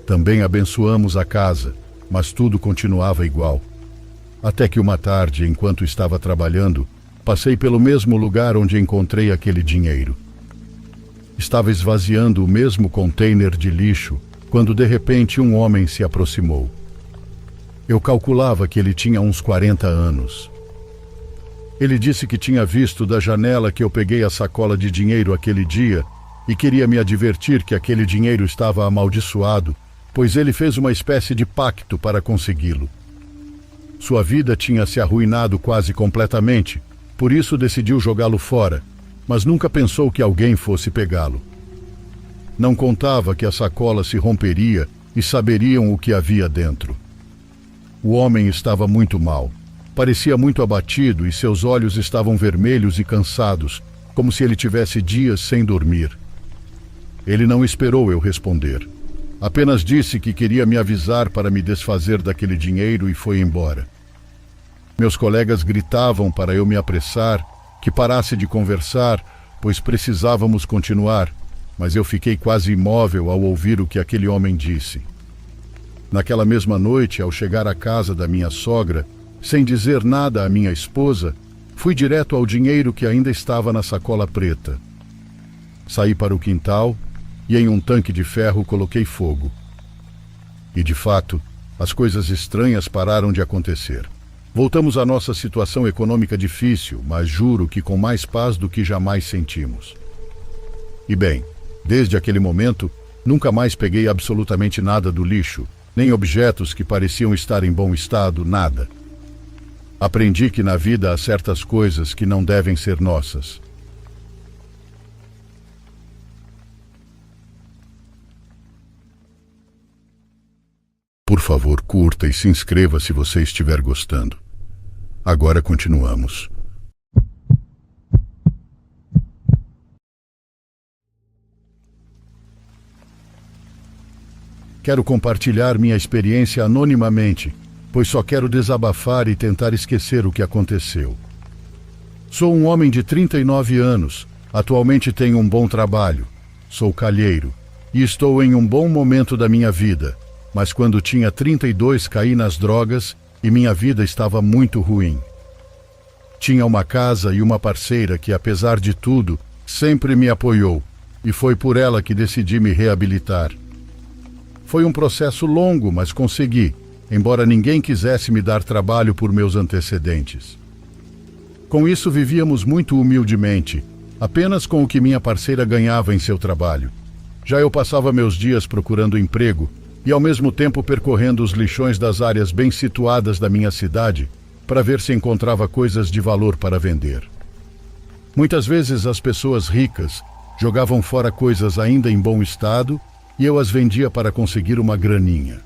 Também abençoamos a casa, mas tudo continuava igual. Até que uma tarde, enquanto estava trabalhando, passei pelo mesmo lugar onde encontrei aquele dinheiro. Estava esvaziando o mesmo container de lixo, quando de repente um homem se aproximou. Eu calculava que ele tinha uns 40 anos. Ele disse que tinha visto da janela que eu peguei a sacola de dinheiro aquele dia e queria me advertir que aquele dinheiro estava amaldiçoado, pois ele fez uma espécie de pacto para consegui-lo. Sua vida tinha se arruinado quase completamente, por isso decidiu jogá-lo fora, mas nunca pensou que alguém fosse pegá-lo. Não contava que a sacola se romperia e saberiam o que havia dentro. O homem estava muito mal. Parecia muito abatido e seus olhos estavam vermelhos e cansados, como se ele tivesse dias sem dormir. Ele não esperou eu responder. Apenas disse que queria me avisar para me desfazer daquele dinheiro e foi embora. Meus colegas gritavam para eu me apressar, que parasse de conversar, pois precisávamos continuar, mas eu fiquei quase imóvel ao ouvir o que aquele homem disse. Naquela mesma noite, ao chegar à casa da minha sogra, sem dizer nada à minha esposa, fui direto ao dinheiro que ainda estava na sacola preta. Saí para o quintal e em um tanque de ferro coloquei fogo. E de fato, as coisas estranhas pararam de acontecer. Voltamos à nossa situação econômica difícil, mas juro que com mais paz do que jamais sentimos. E bem, desde aquele momento, nunca mais peguei absolutamente nada do lixo, nem objetos que pareciam estar em bom estado, nada. Aprendi que na vida há certas coisas que não devem ser nossas. Por favor, curta e se inscreva se você estiver gostando. Agora continuamos. Quero compartilhar minha experiência anonimamente, pois só quero desabafar e tentar esquecer o que aconteceu. Sou um homem de 39 anos, atualmente tenho um bom trabalho, sou calheiro e estou em um bom momento da minha vida, mas quando tinha 32 caí nas drogas e minha vida estava muito ruim. Tinha uma casa e uma parceira que, apesar de tudo, sempre me apoiou, e foi por ela que decidi me reabilitar. Foi um processo longo, mas consegui, embora ninguém quisesse me dar trabalho por meus antecedentes. Com isso vivíamos muito humildemente, apenas com o que minha parceira ganhava em seu trabalho. Já eu passava meus dias procurando emprego e ao mesmo tempo percorrendo os lixões das áreas bem situadas da minha cidade para ver se encontrava coisas de valor para vender. Muitas vezes as pessoas ricas jogavam fora coisas ainda em bom estado e eu as vendia para conseguir uma graninha.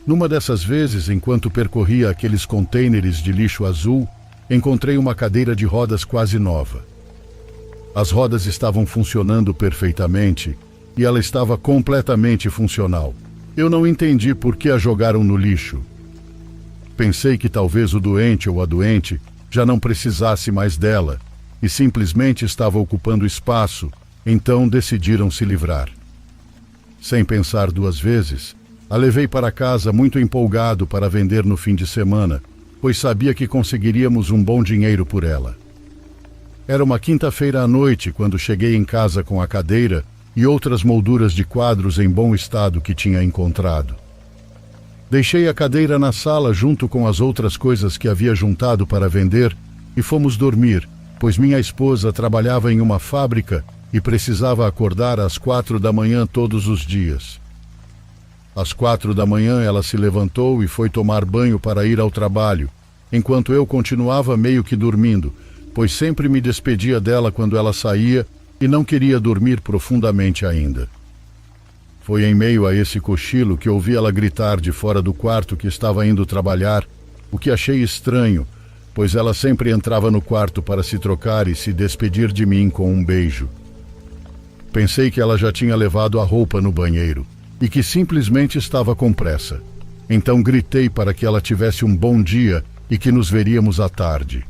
Numa dessas vezes, enquanto percorria aqueles contêineres de lixo azul, encontrei uma cadeira de rodas quase nova. As rodas estavam funcionando perfeitamente e ela estava completamente funcional. Eu não entendi por que a jogaram no lixo. Pensei que talvez o doente ou a doente já não precisasse mais dela e simplesmente estava ocupando espaço, então decidiram se livrar. Sem pensar duas vezes, a levei para casa muito empolgado para vender no fim de semana, pois sabia que conseguiríamos um bom dinheiro por ela. Era uma quinta-feira à noite quando cheguei em casa com a cadeira e outras molduras de quadros em bom estado que tinha encontrado. Deixei a cadeira na sala junto com as outras coisas que havia juntado para vender e fomos dormir, pois minha esposa trabalhava em uma fábrica e precisava acordar às 4 da manhã todos os dias. Às 4 da manhã ela se levantou e foi tomar banho para ir ao trabalho, enquanto eu continuava meio que dormindo, pois sempre me despedia dela quando ela saía e não queria dormir profundamente ainda. Foi em meio a esse cochilo que ouvi ela gritar de fora do quarto que estava indo trabalhar, o que achei estranho, pois ela sempre entrava no quarto para se trocar e se despedir de mim com um beijo. Pensei que ela já tinha levado a roupa no banheiro e que simplesmente estava com pressa. Então gritei para que ela tivesse um bom dia e que nos veríamos à tarde.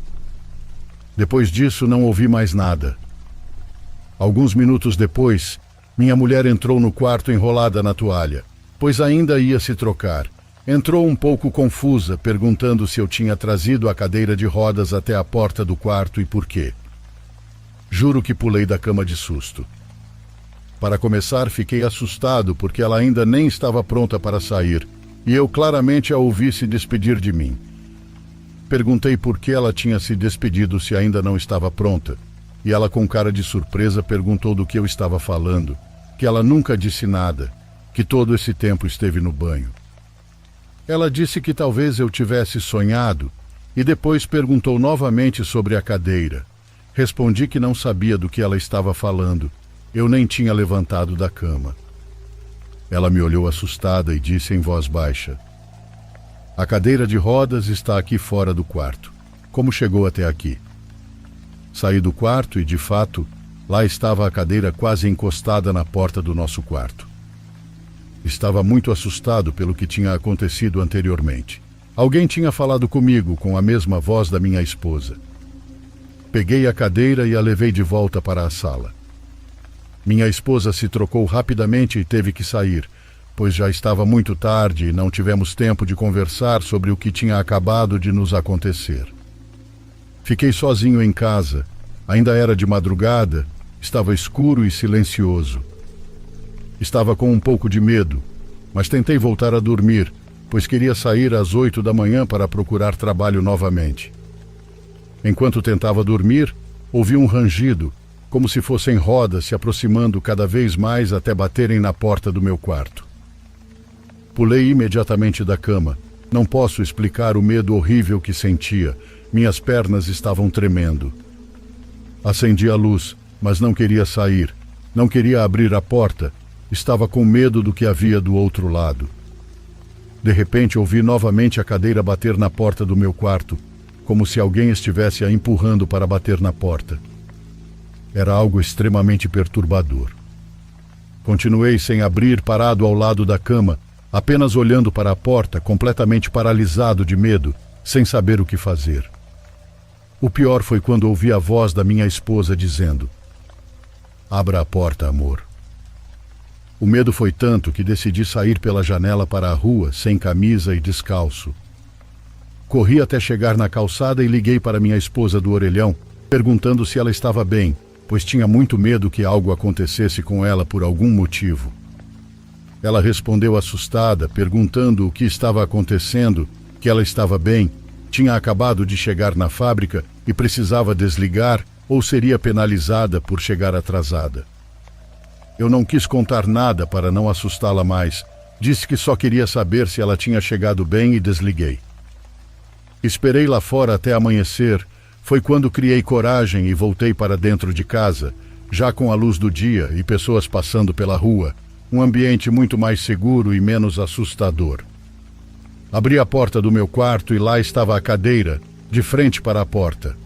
Depois disso não ouvi mais nada. Alguns minutos depois, minha mulher entrou no quarto enrolada na toalha, pois ainda ia se trocar. Entrou um pouco confusa, perguntando se eu tinha trazido a cadeira de rodas até a porta do quarto e por quê. Juro que pulei da cama de susto. Para começar, fiquei assustado porque ela ainda nem estava pronta para sair, e eu claramente a ouvi se despedir de mim. Perguntei por que ela tinha se despedido se ainda não estava pronta, e ela com cara de surpresa perguntou do que eu estava falando, que ela nunca disse nada, que todo esse tempo esteve no banho. Ela disse que talvez eu tivesse sonhado, e depois perguntou novamente sobre a cadeira. Respondi que não sabia do que ela estava falando, Eu nem tinha levantado da cama. Ela me olhou assustada e disse em voz baixa: "A cadeira de rodas está aqui fora do quarto. Como chegou até aqui?" Saí do quarto e, de fato, lá estava a cadeira quase encostada na porta do nosso quarto. Estava muito assustado pelo que tinha acontecido anteriormente. Alguém tinha falado comigo com a mesma voz da minha esposa. Peguei a cadeira e a levei de volta para a sala. Minha esposa se trocou rapidamente e teve que sair, pois já estava muito tarde e não tivemos tempo de conversar sobre o que tinha acabado de nos acontecer. Fiquei sozinho em casa. Ainda era de madrugada, estava escuro e silencioso. Estava com um pouco de medo, mas tentei voltar a dormir, pois queria sair às 8 da manhã para procurar trabalho novamente. Enquanto tentava dormir, ouvi um rangido, como se fossem rodas se aproximando cada vez mais até baterem na porta do meu quarto. Pulei imediatamente da cama. Não posso explicar o medo horrível que sentia. Minhas pernas estavam tremendo. Acendi a luz, mas não queria sair. Não queria abrir a porta. Estava com medo do que havia do outro lado. De repente ouvi novamente a cadeira bater na porta do meu quarto, como se alguém estivesse a empurrando para bater na porta. Era algo extremamente perturbador. Continuei sem abrir, parado ao lado da cama, apenas olhando para a porta, completamente paralisado de medo, sem saber o que fazer. O pior foi quando ouvi a voz da minha esposa dizendo: "Abra a porta, amor." O medo foi tanto que decidi sair pela janela para a rua, sem camisa e descalço. Corri até chegar na calçada e liguei para minha esposa do orelhão, perguntando se ela estava bem, pois tinha muito medo que algo acontecesse com ela por algum motivo. Ela respondeu assustada, perguntando o que estava acontecendo, que ela estava bem, tinha acabado de chegar na fábrica e precisava desligar ou seria penalizada por chegar atrasada. Eu não quis contar nada para não assustá-la mais. Disse que só queria saber se ela tinha chegado bem e desliguei. Esperei lá fora até amanhecer. Foi quando criei coragem e voltei para dentro de casa, já com a luz do dia e pessoas passando pela rua, um ambiente muito mais seguro e menos assustador. Abri a porta do meu quarto e lá estava a cadeira, de frente para a porta.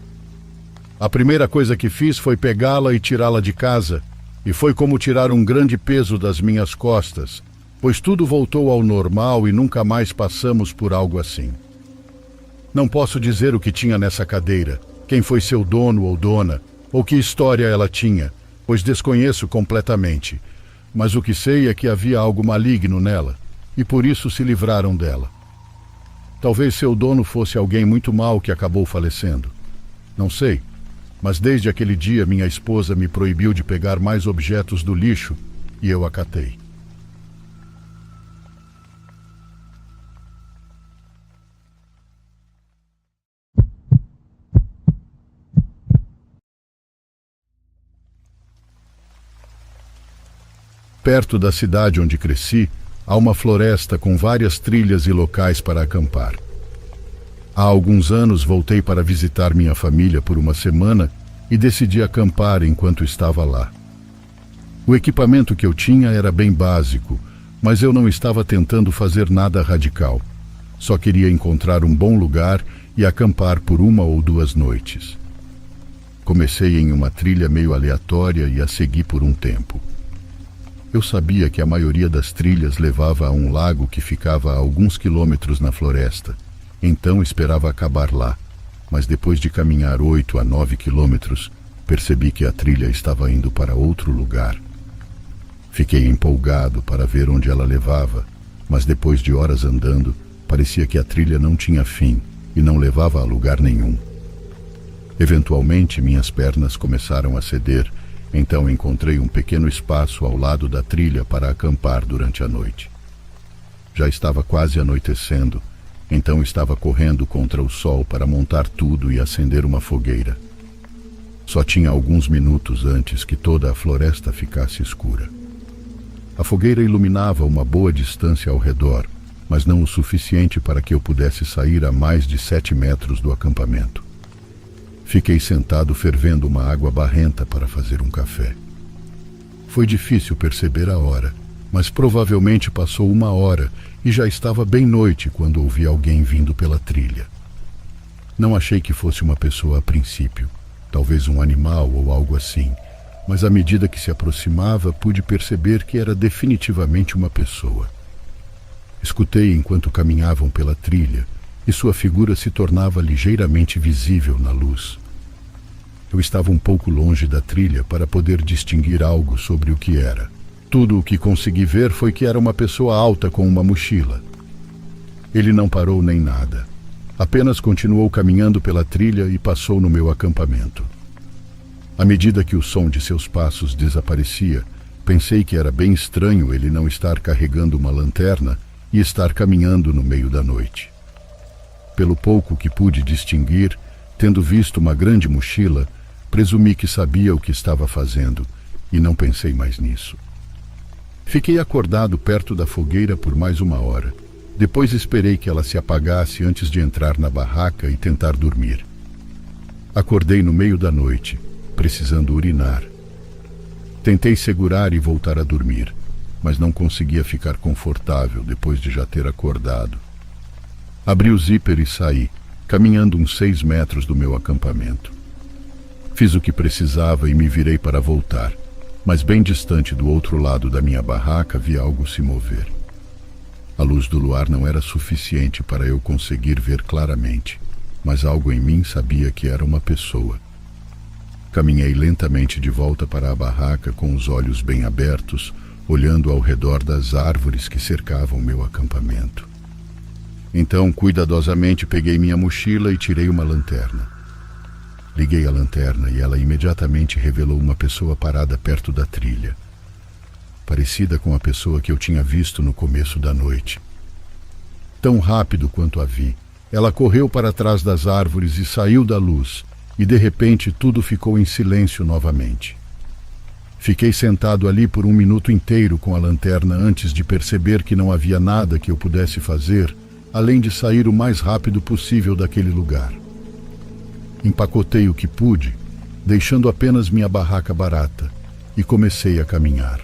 A primeira coisa que fiz foi pegá-la e tirá-la de casa, e foi como tirar um grande peso das minhas costas, pois tudo voltou ao normal e nunca mais passamos por algo assim. Não posso dizer o que tinha nessa cadeira, quem foi seu dono ou dona, ou que história ela tinha, pois desconheço completamente. Mas o que sei é que havia algo maligno nela, e por isso se livraram dela. Talvez seu dono fosse alguém muito mau que acabou falecendo. Não sei, mas desde aquele dia minha esposa me proibiu de pegar mais objetos do lixo, e eu acatei. Perto da cidade onde cresci, há uma floresta com várias trilhas e locais para acampar. Há alguns anos voltei para visitar minha família por uma semana e decidi acampar enquanto estava lá. O equipamento que eu tinha era bem básico, mas eu não estava tentando fazer nada radical. Só queria encontrar um bom lugar e acampar por 1 ou 2 noites. Comecei em uma trilha meio aleatória e a segui por um tempo. Eu sabia que a maioria das trilhas levava a um lago que ficava a alguns quilômetros na floresta, então esperava acabar lá, mas depois de caminhar 8 a 9 quilômetros, percebi que a trilha estava indo para outro lugar. Fiquei empolgado para ver onde ela levava, mas depois de horas andando, parecia que a trilha não tinha fim e não levava a lugar nenhum. Eventualmente, minhas pernas começaram a ceder. Então encontrei um pequeno espaço ao lado da trilha para acampar durante a noite. Já estava quase anoitecendo, então estava correndo contra o sol para montar tudo e acender uma fogueira. Só tinha alguns minutos antes que toda a floresta ficasse escura. A fogueira iluminava uma boa distância ao redor, mas não o suficiente para que eu pudesse sair a mais de 7 metros do acampamento. Fiquei sentado fervendo uma água barrenta para fazer um café. Foi difícil perceber a hora, mas provavelmente passou 1 hora e já estava bem noite quando ouvi alguém vindo pela trilha. Não achei que fosse uma pessoa a princípio, talvez um animal ou algo assim, mas à medida que se aproximava pude perceber que era definitivamente uma pessoa. Escutei enquanto caminhavam pela trilha e sua figura se tornava ligeiramente visível na luz. Eu estava um pouco longe da trilha para poder distinguir algo sobre o que era. Tudo o que consegui ver foi que era uma pessoa alta com uma mochila. Ele não parou nem nada. Apenas continuou caminhando pela trilha e passou no meu acampamento. À medida que o som de seus passos desaparecia, pensei que era bem estranho ele não estar carregando uma lanterna e estar caminhando no meio da noite. Pelo pouco que pude distinguir, tendo visto uma grande mochila, presumi que sabia o que estava fazendo e não pensei mais nisso. Fiquei acordado perto da fogueira por mais 1 hora. Depois esperei que ela se apagasse antes de entrar na barraca e tentar dormir. Acordei no meio da noite, precisando urinar. Tentei segurar e voltar a dormir, mas não conseguia ficar confortável depois de já ter acordado. Abri o zíper e saí, caminhando uns 6 metros do meu acampamento. Fiz o que precisava e me virei para voltar, mas bem distante do outro lado da minha barraca vi algo se mover. A luz do luar não era suficiente para eu conseguir ver claramente, mas algo em mim sabia que era uma pessoa. Caminhei lentamente de volta para a barraca com os olhos bem abertos, olhando ao redor das árvores que cercavam meu acampamento. Então, cuidadosamente, peguei minha mochila e tirei uma lanterna. Liguei a lanterna e ela imediatamente revelou uma pessoa parada perto da trilha, parecida com a pessoa que eu tinha visto no começo da noite. Tão rápido quanto a vi, ela correu para trás das árvores e saiu da luz, e de repente tudo ficou em silêncio novamente. Fiquei sentado ali por 1 minuto inteiro com a lanterna antes de perceber que não havia nada que eu pudesse fazer, além de sair o mais rápido possível daquele lugar. Empacotei o que pude, deixando apenas minha barraca barata, e comecei a caminhar.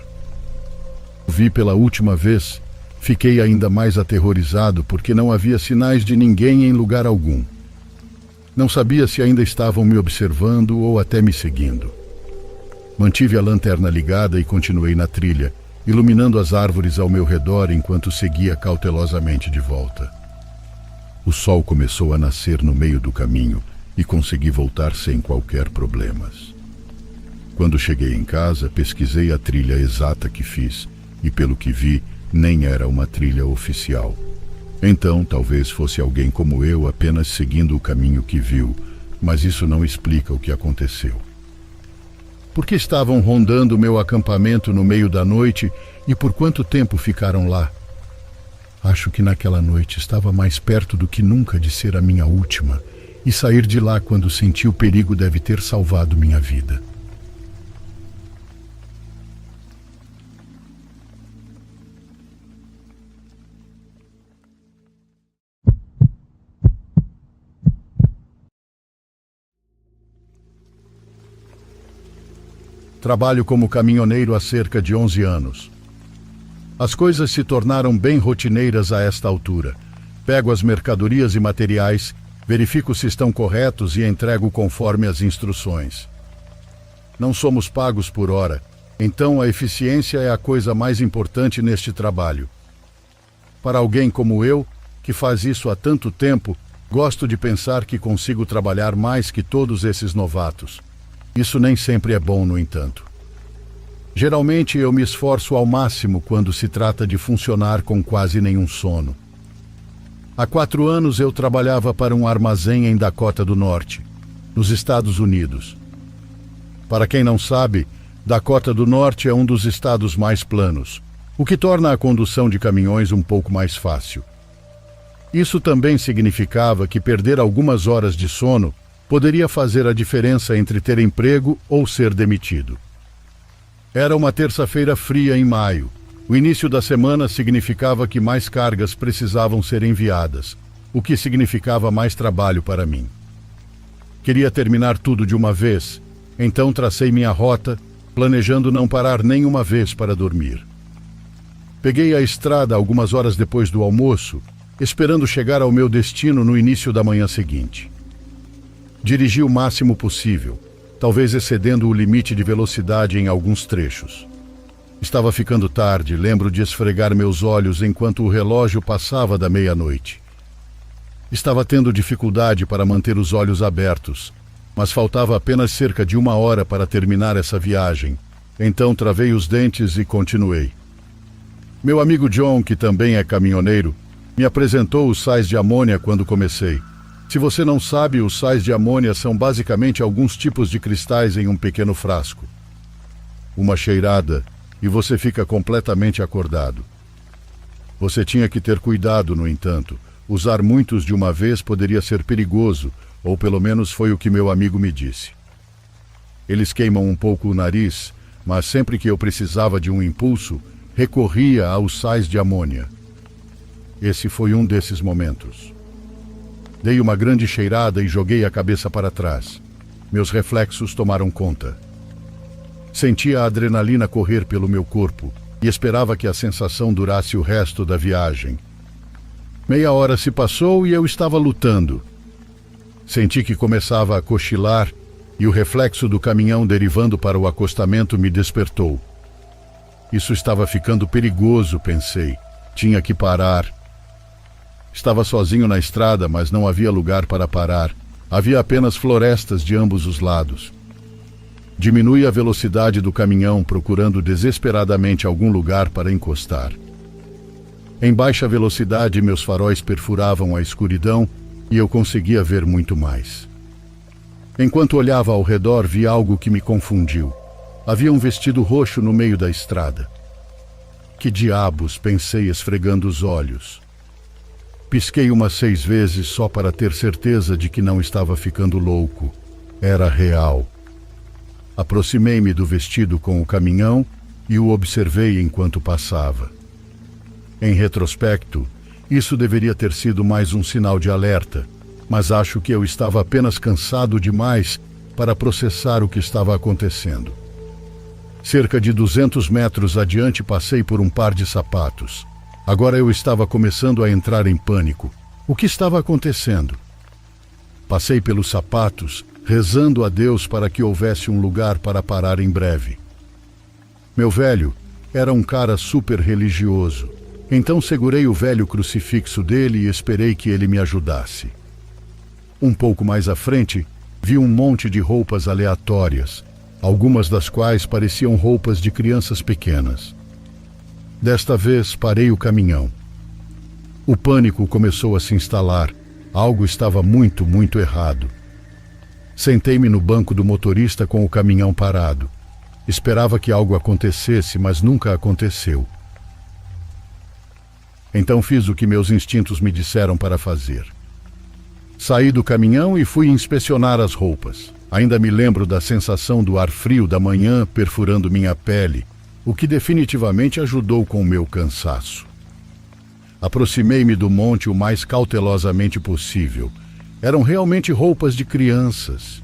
Vi pela última vez, fiquei ainda mais aterrorizado porque não havia sinais de ninguém em lugar algum. Não sabia se ainda estavam me observando ou até me seguindo. Mantive a lanterna ligada e continuei na trilha, iluminando as árvores ao meu redor enquanto seguia cautelosamente de volta. O sol começou a nascer no meio do caminho e consegui voltar sem qualquer problemas. Quando cheguei em casa, pesquisei a trilha exata que fiz e, pelo que vi, nem era uma trilha oficial. Então, talvez fosse alguém como eu apenas seguindo o caminho que viu, mas isso não explica o que aconteceu. Por que estavam rondando meu acampamento no meio da noite e por quanto tempo ficaram lá? Acho que naquela noite estava mais perto do que nunca de ser a minha última, e sair de lá quando senti o perigo deve ter salvado minha vida. Trabalho como caminhoneiro há cerca de 11 anos. As coisas se tornaram bem rotineiras a esta altura. Pego as mercadorias e materiais, verifico se estão corretos e entrego conforme as instruções. Não somos pagos por hora, então a eficiência é a coisa mais importante neste trabalho. Para alguém como eu, que faz isso há tanto tempo, gosto de pensar que consigo trabalhar mais que todos esses novatos. Isso nem sempre é bom, no entanto. Geralmente eu me esforço ao máximo quando se trata de funcionar com quase nenhum sono. Há 4 anos eu trabalhava para um armazém em Dakota do Norte, nos Estados Unidos. Para quem não sabe, Dakota do Norte é um dos estados mais planos, o que torna a condução de caminhões um pouco mais fácil. Isso também significava que perder algumas horas de sono poderia fazer a diferença entre ter emprego ou ser demitido. Era uma terça-feira fria em maio. O início da semana significava que mais cargas precisavam ser enviadas, o que significava mais trabalho para mim. Queria terminar tudo de uma vez, então tracei minha rota, planejando não parar nem uma vez para dormir. Peguei a estrada algumas horas depois do almoço, esperando chegar ao meu destino no início da manhã seguinte. Dirigi o máximo possível, talvez excedendo o limite de velocidade em alguns trechos. Estava ficando tarde, lembro de esfregar meus olhos enquanto o relógio passava da meia-noite. Estava tendo dificuldade para manter os olhos abertos, mas faltava apenas cerca de 1 hora para terminar essa viagem. Então travei os dentes e continuei. Meu amigo John, que também é caminhoneiro, me apresentou os sais de amônia quando comecei. Se você não sabe, os sais de amônia são basicamente alguns tipos de cristais em um pequeno frasco. Uma cheirada e você fica completamente acordado. Você tinha que ter cuidado, no entanto. Usar muitos de uma vez poderia ser perigoso, ou pelo menos foi o que meu amigo me disse. Eles queimam um pouco o nariz, mas sempre que eu precisava de um impulso, recorria aos sais de amônia. Esse foi um desses momentos. Dei uma grande cheirada e joguei a cabeça para trás. Meus reflexos tomaram conta. Sentia a adrenalina correr pelo meu corpo e esperava que a sensação durasse o resto da viagem. Meia hora se passou e eu estava lutando. Senti que começava a cochilar e o reflexo do caminhão derivando para o acostamento me despertou. Isso estava ficando perigoso, pensei. Tinha que parar. Estava sozinho na estrada, mas não havia lugar para parar. Havia apenas florestas de ambos os lados. Diminui a velocidade do caminhão, procurando desesperadamente algum lugar para encostar. Em baixa velocidade, meus faróis perfuravam a escuridão e eu conseguia ver muito mais. Enquanto olhava ao redor, vi algo que me confundiu. Havia um vestido roxo no meio da estrada. Que diabos, pensei, esfregando os olhos. Pisquei umas 6 vezes só para ter certeza de que não estava ficando louco. Era real. Aproximei-me do vestido com o caminhão e o observei enquanto passava. Em retrospecto, isso deveria ter sido mais um sinal de alerta, mas acho que eu estava apenas cansado demais para processar o que estava acontecendo. Cerca de 200 metros adiante passei por um par de sapatos. Agora eu estava começando a entrar em pânico. O que estava acontecendo? Passei pelos sapatos, rezando a Deus para que houvesse um lugar para parar em breve. Meu velho era um cara super religioso, então segurei o velho crucifixo dele e esperei que ele me ajudasse. Um pouco mais à frente, vi um monte de roupas aleatórias, algumas das quais pareciam roupas de crianças pequenas. Desta vez, parei o caminhão. O pânico começou a se instalar. Algo estava muito errado. Sentei-me no banco do motorista com o caminhão parado. Esperava que algo acontecesse, mas nunca aconteceu. Então fiz o que meus instintos me disseram para fazer. Saí do caminhão e fui inspecionar as roupas. Ainda me lembro da sensação do ar frio da manhã perfurando minha pele, o que definitivamente ajudou com o meu cansaço. Aproximei-me do monte o mais cautelosamente possível. Eram realmente roupas de crianças.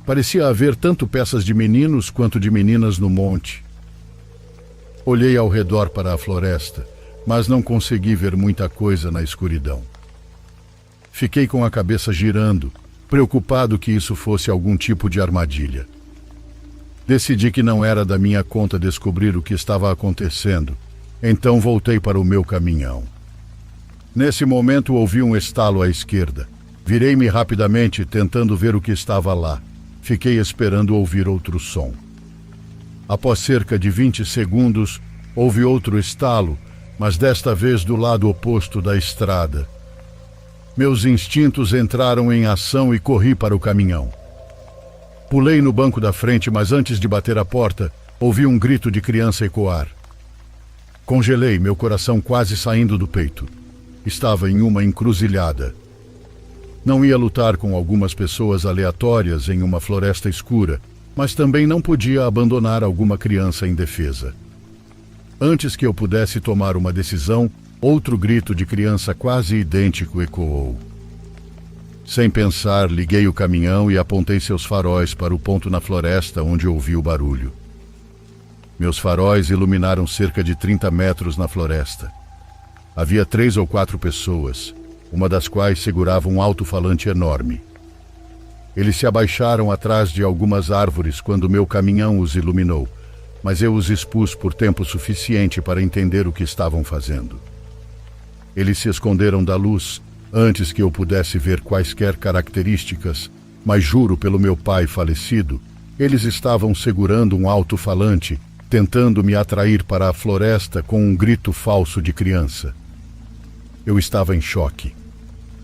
Parecia haver tanto peças de meninos quanto de meninas no monte. Olhei ao redor para a floresta, mas não consegui ver muita coisa na escuridão. Fiquei com a cabeça girando, preocupado que isso fosse algum tipo de armadilha. Decidi que não era da minha conta descobrir o que estava acontecendo, então voltei para o meu caminhão. Nesse momento ouvi um estalo à esquerda. Virei-me rapidamente, tentando ver o que estava lá. Fiquei esperando ouvir outro som. Após cerca de 20 segundos, houve outro estalo, mas desta vez do lado oposto da estrada. Meus instintos entraram em ação e corri para o caminhão. Pulei no banco da frente, mas antes de bater a porta, ouvi um grito de criança ecoar. Congelei, meu coração quase saindo do peito. Estava em uma encruzilhada. Não ia lutar com algumas pessoas aleatórias em uma floresta escura, mas também não podia abandonar alguma criança indefesa. Antes que eu pudesse tomar uma decisão, outro grito de criança quase idêntico ecoou. Sem pensar, liguei o caminhão e apontei seus faróis para o ponto na floresta onde ouvi o barulho. Meus faróis iluminaram cerca de 30 metros na floresta. Havia 3 ou 4 pessoas, uma das quais segurava um alto-falante enorme. Eles se abaixaram atrás de algumas árvores quando meu caminhão os iluminou, mas eu os expus por tempo suficiente para entender o que estavam fazendo. Eles se esconderam da luz antes que eu pudesse ver quaisquer características, mas juro pelo meu pai falecido, eles estavam segurando um alto-falante, tentando me atrair para a floresta com um grito falso de criança. Eu estava em choque.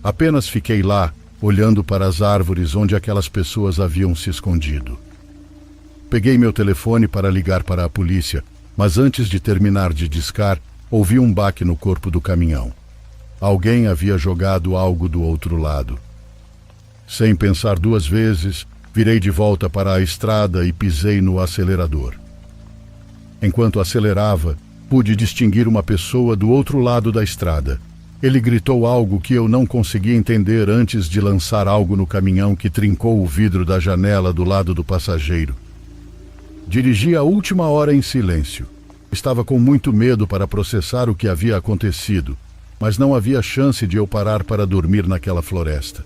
Apenas fiquei lá, olhando para as árvores onde aquelas pessoas haviam se escondido. Peguei meu telefone para ligar para a polícia, mas antes de terminar de discar, ouvi um baque no corpo do caminhão. Alguém havia jogado algo do outro lado. Sem pensar 2 vezes, virei de volta para a estrada e pisei no acelerador. Enquanto acelerava, pude distinguir uma pessoa do outro lado da estrada. Ele gritou algo que eu não conseguia entender antes de lançar algo no caminhão que trincou o vidro da janela do lado do passageiro. Dirigi a última hora em silêncio. Estava com muito medo para processar o que havia acontecido, mas não havia chance de eu parar para dormir naquela floresta.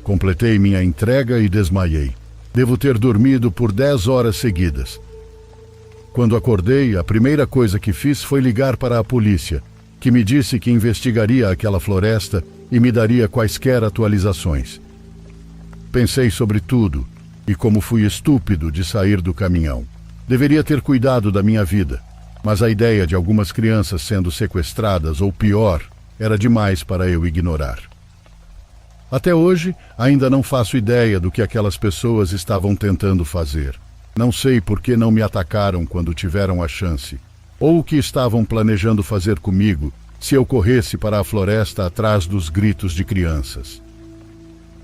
Completei minha entrega e desmaiei. Devo ter dormido por 10 horas seguidas. Quando acordei, a primeira coisa que fiz foi ligar para a polícia, que me disse que investigaria aquela floresta e me daria quaisquer atualizações. Pensei sobre tudo e como fui estúpido de sair do caminhão. Deveria ter cuidado da minha vida, mas a ideia de algumas crianças sendo sequestradas, ou pior, era demais para eu ignorar. Até hoje, ainda não faço ideia do que aquelas pessoas estavam tentando fazer. Não sei por que não me atacaram quando tiveram a chance, ou o que estavam planejando fazer comigo se eu corresse para a floresta atrás dos gritos de crianças.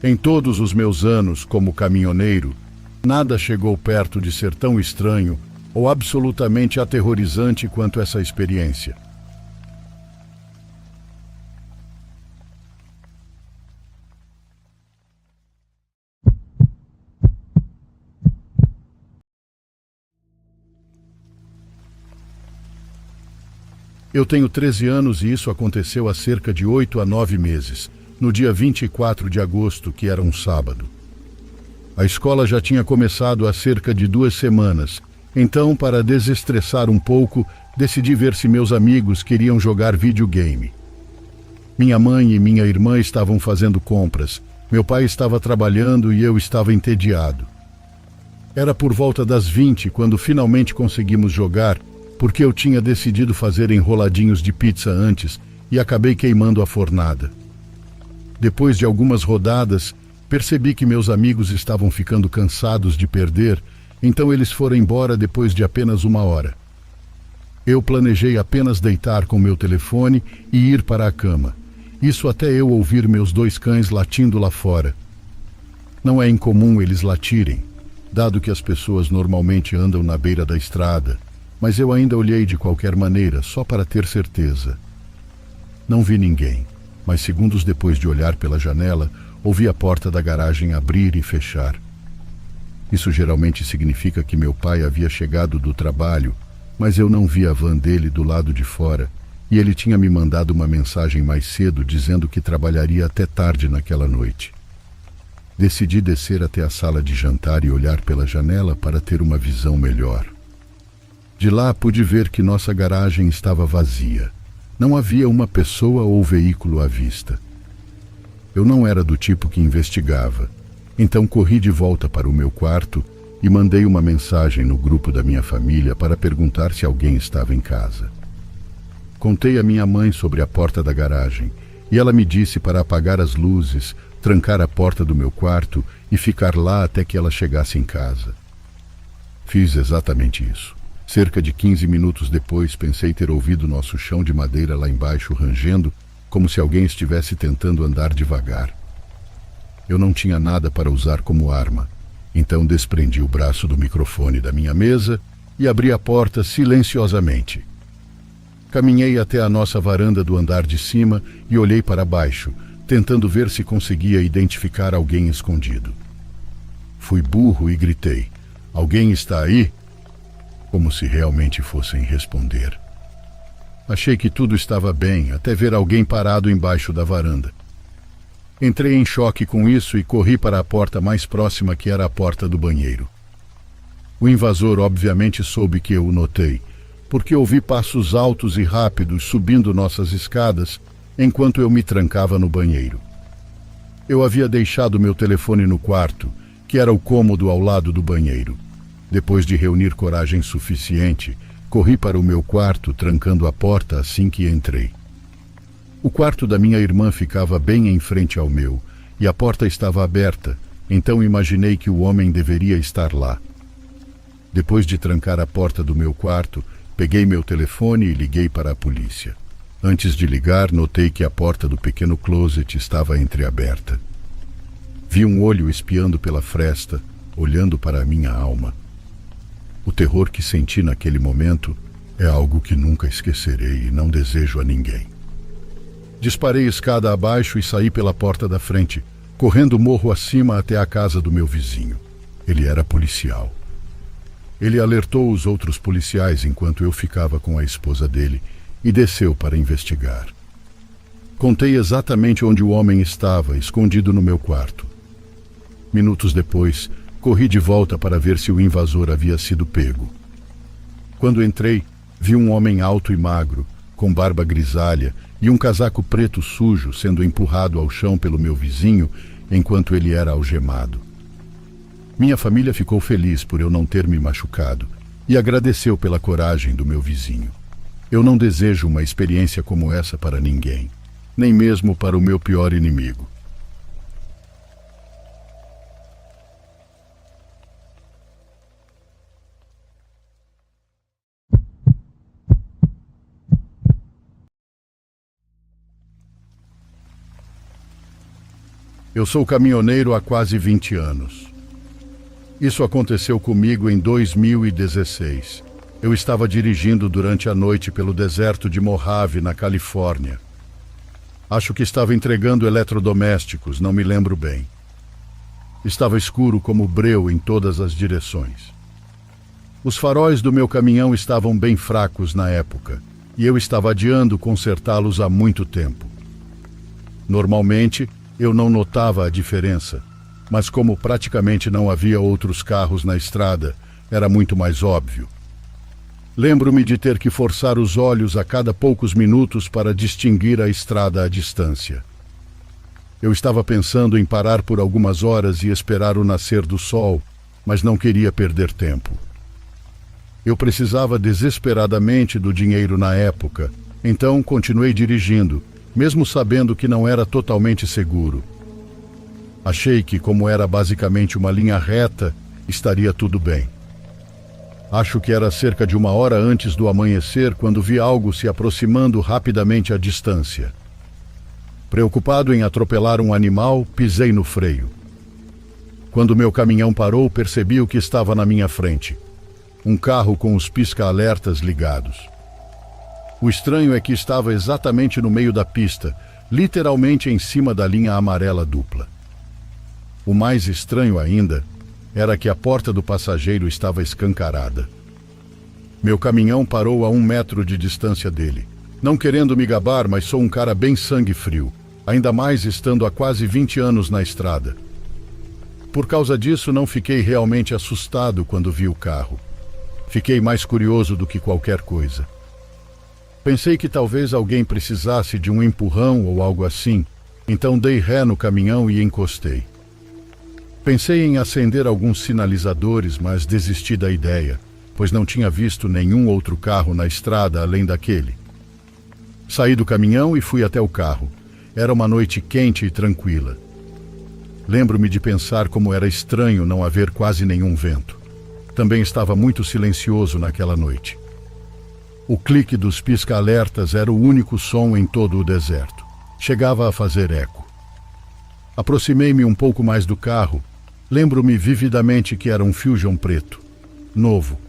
Em todos os meus anos como caminhoneiro, nada chegou perto de ser tão estranho ou absolutamente aterrorizante quanto essa experiência. Eu tenho 13 anos e isso aconteceu há cerca de 8 a 9 meses, no dia 24 de agosto, que era um sábado. A escola já tinha começado há cerca de 2 semanas, então, para desestressar um pouco, decidi ver se meus amigos queriam jogar videogame. Minha mãe e minha irmã estavam fazendo compras, meu pai estava trabalhando e eu estava entediado. Era por volta das 20 quando finalmente conseguimos jogar, porque eu tinha decidido fazer enroladinhos de pizza antes e acabei queimando a fornada. Depois de algumas rodadas, percebi que meus amigos estavam ficando cansados de perder, então eles foram embora depois de apenas 1 hora. Eu planejei apenas deitar com meu telefone e ir para a cama. Isso até eu ouvir meus 2 cães latindo lá fora. Não é incomum eles latirem, dado que as pessoas normalmente andam na beira da estrada, mas eu ainda olhei de qualquer maneira, só para ter certeza. Não vi ninguém, mas segundos depois de olhar pela janela, ouvi a porta da garagem abrir e fechar. Isso geralmente significa que meu pai havia chegado do trabalho, mas eu não vi a van dele do lado de fora, e ele tinha me mandado uma mensagem mais cedo dizendo que trabalharia até tarde naquela noite. Decidi descer até a sala de jantar e olhar pela janela para ter uma visão melhor. De lá pude ver que nossa garagem estava vazia. Não havia uma pessoa ou veículo à vista. Eu não era do tipo que investigava, então corri de volta para o meu quarto e mandei uma mensagem no grupo da minha família para perguntar se alguém estava em casa. Contei à minha mãe sobre a porta da garagem e ela me disse para apagar as luzes, trancar a porta do meu quarto e ficar lá até que ela chegasse em casa. Fiz exatamente isso. Cerca de 15 minutos depois, pensei ter ouvido nosso chão de madeira lá embaixo rangendo, como se alguém estivesse tentando andar devagar. Eu não tinha nada para usar como arma, então desprendi o braço do microfone da minha mesa e abri a porta silenciosamente. Caminhei até a nossa varanda do andar de cima e olhei para baixo, tentando ver se conseguia identificar alguém escondido. Fui burro e gritei: "Alguém está aí?" como se realmente fossem responder. Achei que tudo estava bem, até ver alguém parado embaixo da varanda. Entrei em choque com isso e corri para a porta mais próxima, que era a porta do banheiro. O invasor obviamente soube que eu o notei, porque ouvi passos altos e rápidos subindo nossas escadas enquanto eu me trancava no banheiro. Eu havia deixado meu telefone no quarto, que era o cômodo ao lado do banheiro. Depois de reunir coragem suficiente, corri para o meu quarto, trancando a porta assim que entrei. O quarto da minha irmã ficava bem em frente ao meu, e a porta estava aberta, então imaginei que o homem deveria estar lá. Depois de trancar a porta do meu quarto, peguei meu telefone e liguei para a polícia. Antes de ligar, notei que a porta do pequeno closet estava entreaberta. Vi um olho espiando pela fresta, olhando para a minha alma. O terror que senti naquele momento é algo que nunca esquecerei e não desejo a ninguém. Disparei escada abaixo e saí pela porta da frente, correndo morro acima até a casa do meu vizinho. Ele era policial. Ele alertou os outros policiais enquanto eu ficava com a esposa dele e desceu para investigar. Contei exatamente onde o homem estava, escondido no meu quarto. Minutos depois, corri de volta para ver se o invasor havia sido pego. Quando entrei, vi um homem alto e magro, com barba grisalha e um casaco preto sujo sendo empurrado ao chão pelo meu vizinho enquanto ele era algemado. Minha família ficou feliz por eu não ter me machucado e agradeceu pela coragem do meu vizinho. Eu não desejo uma experiência como essa para ninguém, nem mesmo para o meu pior inimigo. Eu sou caminhoneiro há quase 20 anos. Isso aconteceu comigo em 2016. Eu estava dirigindo durante a noite pelo deserto de Mojave, na Califórnia. Acho que estava entregando eletrodomésticos, não me lembro bem. Estava escuro como breu em todas as direções. Os faróis do meu caminhão estavam bem fracos na época, e eu estava adiando consertá-los há muito tempo. Normalmente, eu não notava a diferença, mas como praticamente não havia outros carros na estrada, era muito mais óbvio. Lembro-me de ter que forçar os olhos a cada poucos minutos para distinguir a estrada à distância. Eu estava pensando em parar por algumas horas e esperar o nascer do sol, mas não queria perder tempo. Eu precisava desesperadamente do dinheiro na época, então continuei dirigindo, mesmo sabendo que não era totalmente seguro. Achei que, como era basicamente uma linha reta, estaria tudo bem. Acho que era cerca de 1 hora antes do amanhecer quando vi algo se aproximando rapidamente à distância. Preocupado em atropelar um animal, pisei no freio. Quando meu caminhão parou, percebi o que estava na minha frente. Um carro com os pisca-alertas ligados. O estranho é que estava exatamente no meio da pista, literalmente em cima da linha amarela dupla. O mais estranho ainda era que a porta do passageiro estava escancarada. Meu caminhão parou a 1 metro de distância dele. Não querendo me gabar, mas sou um cara bem sangue frio, ainda mais estando há quase 20 anos na estrada. Por causa disso, não fiquei realmente assustado quando vi o carro. Fiquei mais curioso do que qualquer coisa. Pensei que talvez alguém precisasse de um empurrão ou algo assim, então dei ré no caminhão e encostei. Pensei em acender alguns sinalizadores, mas desisti da ideia, pois não tinha visto nenhum outro carro na estrada além daquele. Saí do caminhão e fui até o carro. Era uma noite quente e tranquila. Lembro-me de pensar como era estranho não haver quase nenhum vento. Também estava muito silencioso naquela noite. O clique dos pisca-alertas era o único som em todo o deserto. Chegava a fazer eco. Aproximei-me um pouco mais do carro. Lembro-me vividamente que era um Fusion preto, novo.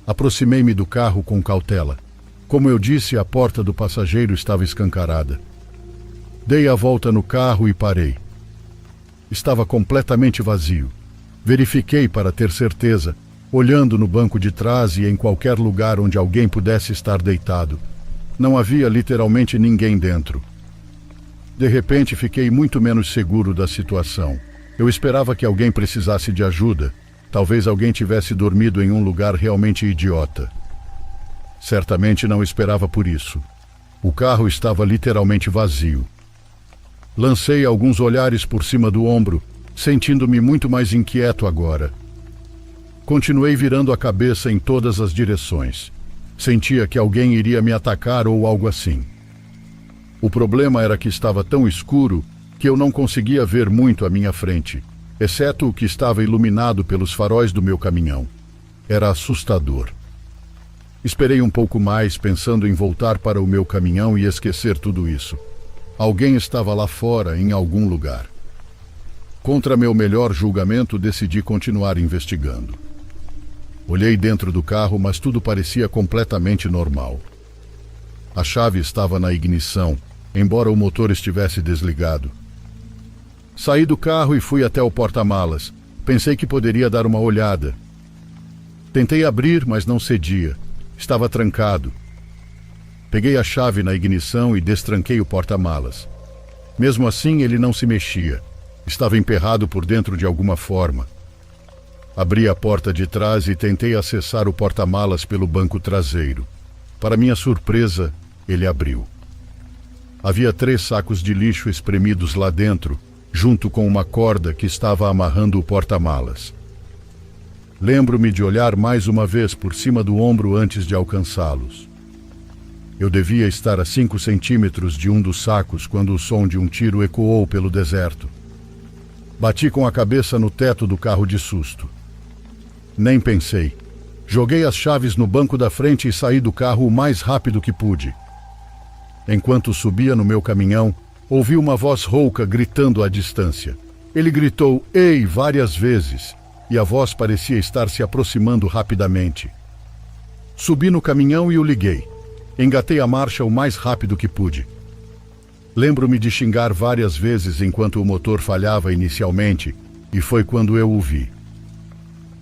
Aproximei-me do carro com cautela. Como eu disse, a porta do passageiro estava escancarada. Dei a volta no carro e parei. Estava completamente vazio. Verifiquei para ter certeza, olhando no banco de trás e em qualquer lugar onde alguém pudesse estar deitado. Não havia literalmente ninguém dentro. De repente, fiquei muito menos seguro da situação. Eu esperava que alguém precisasse de ajuda. Talvez alguém tivesse dormido em um lugar realmente idiota. Certamente não esperava por isso. O carro estava literalmente vazio. Lancei alguns olhares por cima do ombro, sentindo-me muito mais inquieto agora. Continuei virando a cabeça em todas as direções. Sentia que alguém iria me atacar ou algo assim. O problema era que estava tão escuro que eu não conseguia ver muito à minha frente, exceto o que estava iluminado pelos faróis do meu caminhão. Era assustador. Esperei um pouco mais, pensando em voltar para o meu caminhão e esquecer tudo isso. Alguém estava lá fora, em algum lugar. Contra meu melhor julgamento, decidi continuar investigando. Olhei dentro do carro, mas tudo parecia completamente normal. A chave estava na ignição, embora o motor estivesse desligado. Saí do carro e fui até o porta-malas. Pensei que poderia dar uma olhada. Tentei abrir, mas não cedia. Estava trancado. Peguei a chave na ignição e destranquei o porta-malas. Mesmo assim, ele não se mexia. Estava emperrado por dentro de alguma forma. Abri a porta de trás e tentei acessar o porta-malas pelo banco traseiro. Para minha surpresa, ele abriu. Havia 3 sacos de lixo espremidos lá dentro, junto com uma corda que estava amarrando o porta-malas. Lembro-me de olhar mais uma vez por cima do ombro antes de alcançá-los. Eu devia estar a 5 centímetros de um dos sacos quando o som de um tiro ecoou pelo deserto. Bati com a cabeça no teto do carro de susto. Nem pensei. Joguei as chaves no banco da frente e saí do carro o mais rápido que pude. Enquanto subia no meu caminhão, ouvi uma voz rouca gritando à distância. Ele gritou "Ei" várias vezes, e a voz parecia estar se aproximando rapidamente. Subi no caminhão e o liguei. Engatei a marcha o mais rápido que pude. Lembro-me de xingar várias vezes enquanto o motor falhava inicialmente, e foi quando eu o vi.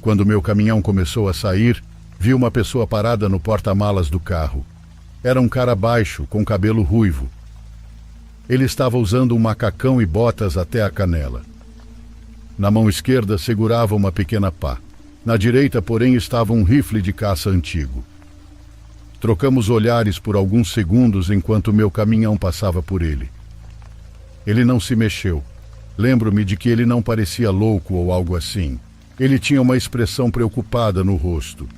Quando meu caminhão começou a sair, vi uma pessoa parada no porta-malas do carro. Era um cara baixo, com cabelo ruivo. Ele estava usando um macacão e botas até a canela. Na mão esquerda segurava uma pequena pá. Na direita, porém, estava um rifle de caça antigo. Trocamos olhares por alguns segundos enquanto meu caminhão passava por ele. Ele não se mexeu. Lembro-me de que ele não parecia louco ou algo assim. Ele tinha uma expressão preocupada no rosto.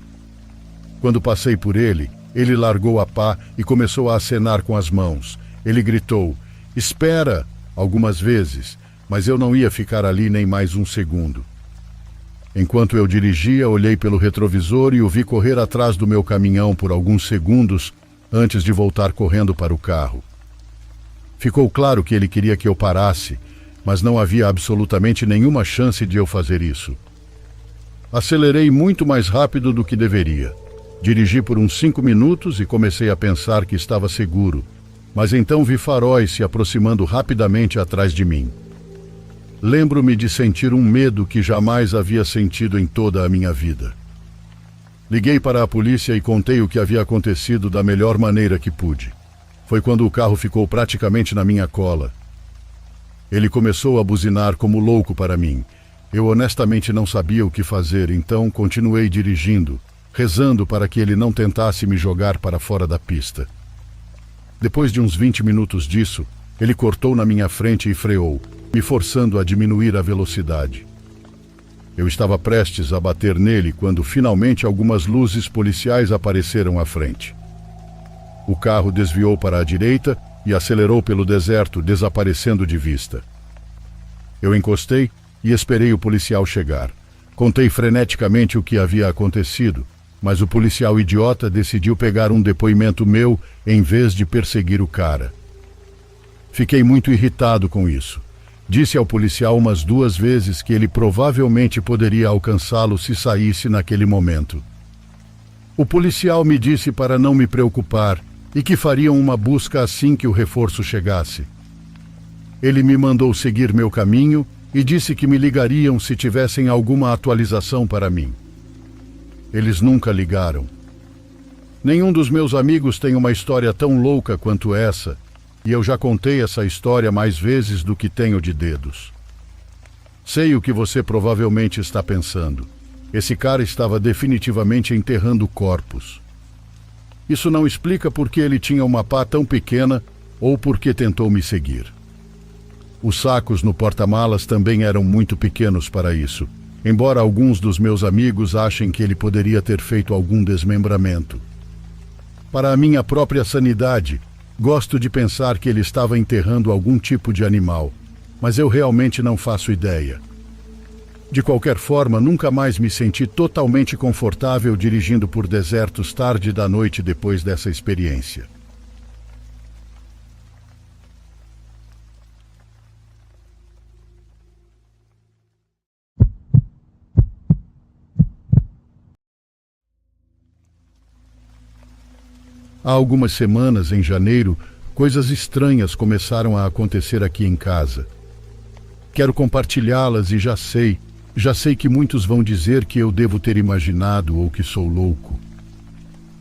Quando passei por ele, ele largou a pá e começou a acenar com as mãos. Ele gritou, "Espera!" algumas vezes, mas eu não ia ficar ali nem mais um segundo. Enquanto eu dirigia, olhei pelo retrovisor e o vi correr atrás do meu caminhão por alguns segundos antes de voltar correndo para o carro. Ficou claro que ele queria que eu parasse, mas não havia absolutamente nenhuma chance de eu fazer isso. Acelerei muito mais rápido do que deveria. Dirigi por uns 5 minutos e comecei a pensar que estava seguro, mas então vi faróis se aproximando rapidamente atrás de mim. Lembro-me de sentir um medo que jamais havia sentido em toda a minha vida. Liguei para a polícia e contei o que havia acontecido da melhor maneira que pude. Foi quando o carro ficou praticamente na minha cola. Ele começou a buzinar como louco para mim. Eu honestamente não sabia o que fazer, então continuei dirigindo, rezando para que ele não tentasse me jogar para fora da pista. Depois de uns 20 minutos disso, ele cortou na minha frente e freou, me forçando a diminuir a velocidade. Eu estava prestes a bater nele quando finalmente algumas luzes policiais apareceram à frente. O carro desviou para a direita e acelerou pelo deserto, desaparecendo de vista. Eu encostei e esperei o policial chegar. Contei freneticamente o que havia acontecido, mas o policial idiota decidiu pegar um depoimento meu em vez de perseguir o cara. Fiquei muito irritado com isso. Disse ao policial umas 2 vezes que ele provavelmente poderia alcançá-lo se saísse naquele momento. O policial me disse para não me preocupar e que fariam uma busca assim que o reforço chegasse. Ele me mandou seguir meu caminho e disse que me ligariam se tivessem alguma atualização para mim. Eles nunca ligaram. Nenhum dos meus amigos tem uma história tão louca quanto essa, e eu já contei essa história mais vezes do que tenho de dedos. Sei o que você provavelmente está pensando. Esse cara estava definitivamente enterrando corpos. Isso não explica por que ele tinha uma pá tão pequena ou por que tentou me seguir. Os sacos no porta-malas também eram muito pequenos para isso, embora alguns dos meus amigos achem que ele poderia ter feito algum desmembramento. Para a minha própria sanidade, gosto de pensar que ele estava enterrando algum tipo de animal, mas eu realmente não faço ideia. De qualquer forma, nunca mais me senti totalmente confortável dirigindo por desertos tarde da noite depois dessa experiência. Há algumas semanas, em janeiro, coisas estranhas começaram a acontecer aqui em casa. Quero compartilhá-las e já sei que muitos vão dizer que eu devo ter imaginado ou que sou louco.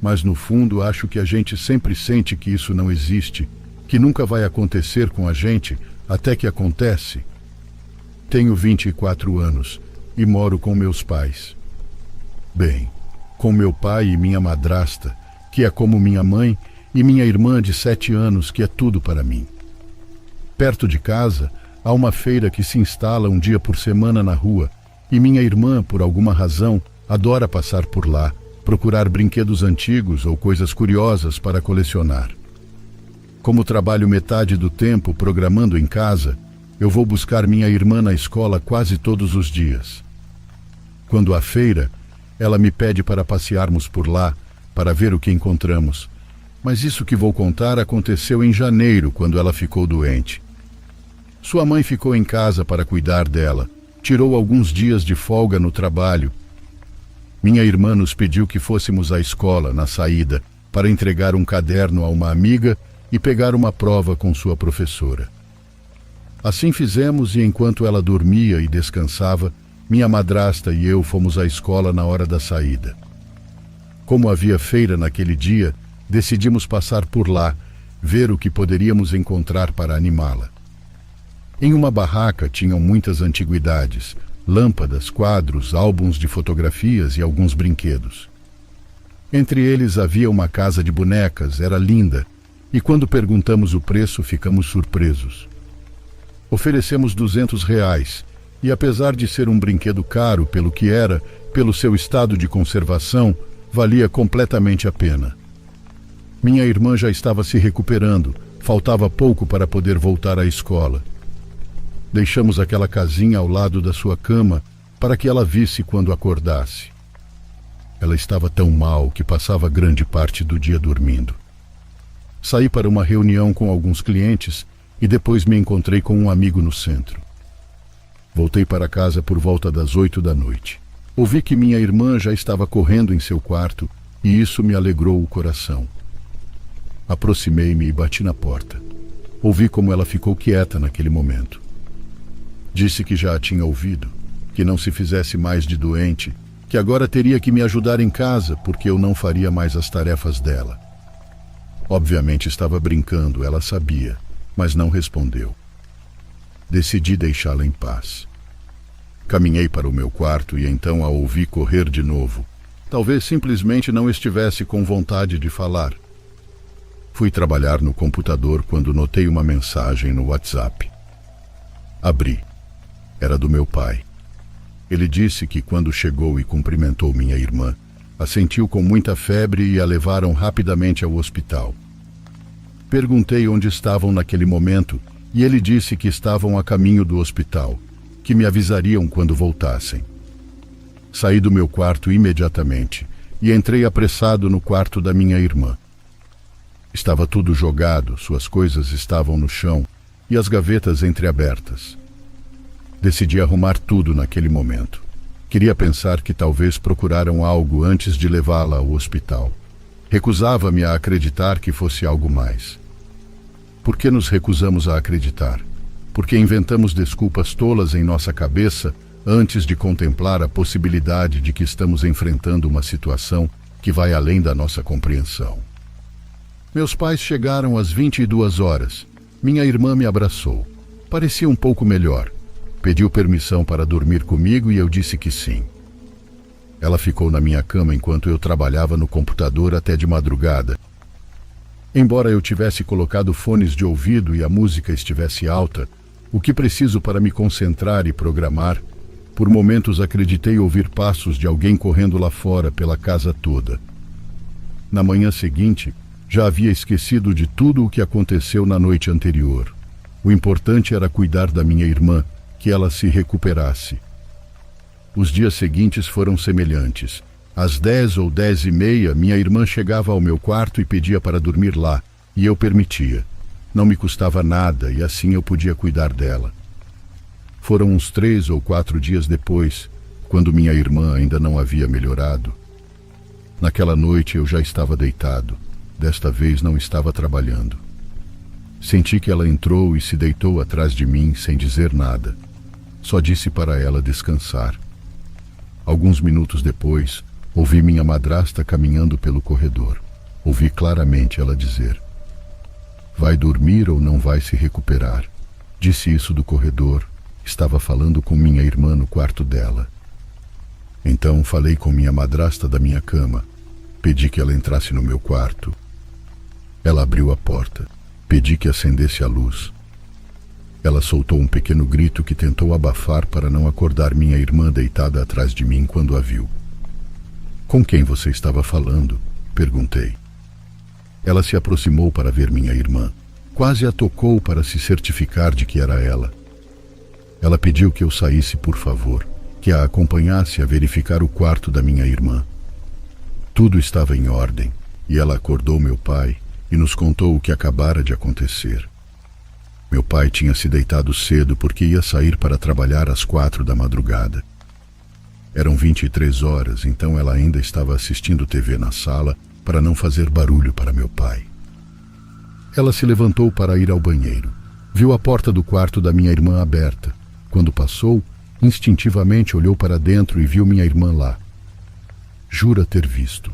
Mas no fundo acho que a gente sempre sente que isso não existe, que nunca vai acontecer com a gente até que acontece. Tenho 24 anos e moro com meus pais. Bem, com meu pai e minha madrasta, que é como minha mãe, e minha irmã de 7 anos, que é tudo para mim. Perto de casa, há uma feira que se instala um dia por semana na rua, e minha irmã, por alguma razão, adora passar por lá, procurar brinquedos antigos ou coisas curiosas para colecionar. Como trabalho metade do tempo programando em casa, eu vou buscar minha irmã na escola quase todos os dias. Quando há feira, ela me pede para passearmos por lá, para ver o que encontramos. Mas isso que vou contar aconteceu em janeiro, quando ela ficou doente. Sua mãe ficou em casa para cuidar dela, tirou alguns dias de folga no trabalho. Minha irmã nos pediu que fôssemos à escola, na saída, para entregar um caderno a uma amiga e pegar uma prova com sua professora. Assim fizemos e enquanto ela dormia e descansava, minha madrasta e eu fomos à escola na hora da saída. Como havia feira naquele dia, decidimos passar por lá, ver o que poderíamos encontrar para animá-la. Em uma barraca tinham muitas antiguidades, lâmpadas, quadros, álbuns de fotografias e alguns brinquedos. Entre eles havia uma casa de bonecas, era linda, e quando perguntamos o preço ficamos surpresos. Oferecemos R$ 200, e apesar de ser um brinquedo caro pelo que era, pelo seu estado de conservação, valia completamente a pena. Minha irmã já estava se recuperando, faltava pouco para poder voltar à escola. Deixamos aquela casinha ao lado da sua cama para que ela visse quando acordasse. Ela estava tão mal que passava grande parte do dia dormindo. Saí para uma reunião com alguns clientes e depois me encontrei com um amigo no centro. Voltei para casa por volta das 8 da noite. Ouvi que minha irmã já estava correndo em seu quarto e isso me alegrou o coração. Aproximei-me e bati na porta. Ouvi como ela ficou quieta naquele momento. Disse que já a tinha ouvido, que não se fizesse mais de doente, que agora teria que me ajudar em casa porque eu não faria mais as tarefas dela. Obviamente estava brincando, ela sabia, mas não respondeu. Decidi deixá-la em paz. Caminhei para o meu quarto e então a ouvi correr de novo. Talvez simplesmente não estivesse com vontade de falar. Fui trabalhar no computador quando notei uma mensagem no WhatsApp. Abri. Era do meu pai. Ele disse que quando chegou e cumprimentou minha irmã, a sentiu com muita febre e a levaram rapidamente ao hospital. Perguntei onde estavam naquele momento e ele disse que estavam a caminho do hospital, que me avisariam quando voltassem. Saí do meu quarto imediatamente e entrei apressado no quarto da minha irmã. Estava tudo jogado, suas coisas estavam no chão e as gavetas entreabertas. Decidi arrumar tudo naquele momento. Queria pensar que talvez procuraram algo antes de levá-la ao hospital. Recusava-me a acreditar que fosse algo mais. Por que nos recusamos a acreditar? Porque inventamos desculpas tolas em nossa cabeça antes de contemplar a possibilidade de que estamos enfrentando uma situação que vai além da nossa compreensão. Meus pais chegaram às 22 horas. Minha irmã me abraçou. Parecia um pouco melhor. Pediu permissão para dormir comigo e eu disse que sim. Ela ficou na minha cama enquanto eu trabalhava no computador até de madrugada. Embora eu tivesse colocado fones de ouvido e a música estivesse alta, o que preciso para me concentrar e programar, por momentos acreditei ouvir passos de alguém correndo lá fora pela casa toda. Na manhã seguinte, já havia esquecido de tudo o que aconteceu na noite anterior. O importante era cuidar da minha irmã, que ela se recuperasse. Os dias seguintes foram semelhantes. Às 10 ou 10:30, minha irmã chegava ao meu quarto e pedia para dormir lá, e eu permitia. Não me custava nada e assim eu podia cuidar dela. Foram uns 3 ou 4 dias depois, quando minha irmã ainda não havia melhorado. Naquela noite eu já estava deitado. Desta vez não estava trabalhando. Senti que ela entrou e se deitou atrás de mim sem dizer nada. Só disse para ela descansar. Alguns minutos depois, ouvi minha madrasta caminhando pelo corredor. Ouvi claramente ela dizer: "Vai dormir ou não vai se recuperar?" Disse isso do corredor. Estava falando com minha irmã no quarto dela. Então falei com minha madrasta da minha cama. Pedi que ela entrasse no meu quarto. Ela abriu a porta. Pedi que acendesse a luz. Ela soltou um pequeno grito que tentou abafar para não acordar minha irmã deitada atrás de mim quando a viu. "Com quem você estava falando?" perguntei. Ela se aproximou para ver minha irmã. Quase a tocou para se certificar de que era ela. Ela pediu que eu saísse, por favor, que a acompanhasse a verificar o quarto da minha irmã. Tudo estava em ordem, e ela acordou meu pai e nos contou o que acabara de acontecer. Meu pai tinha se deitado cedo porque ia sair para trabalhar às 4 da madrugada. Eram 23 horas, então ela ainda estava assistindo TV na sala para não fazer barulho para meu pai. Ela se levantou para ir ao banheiro. Viu a porta do quarto da minha irmã aberta. Quando passou, instintivamente olhou para dentro e viu minha irmã lá. Jura ter visto.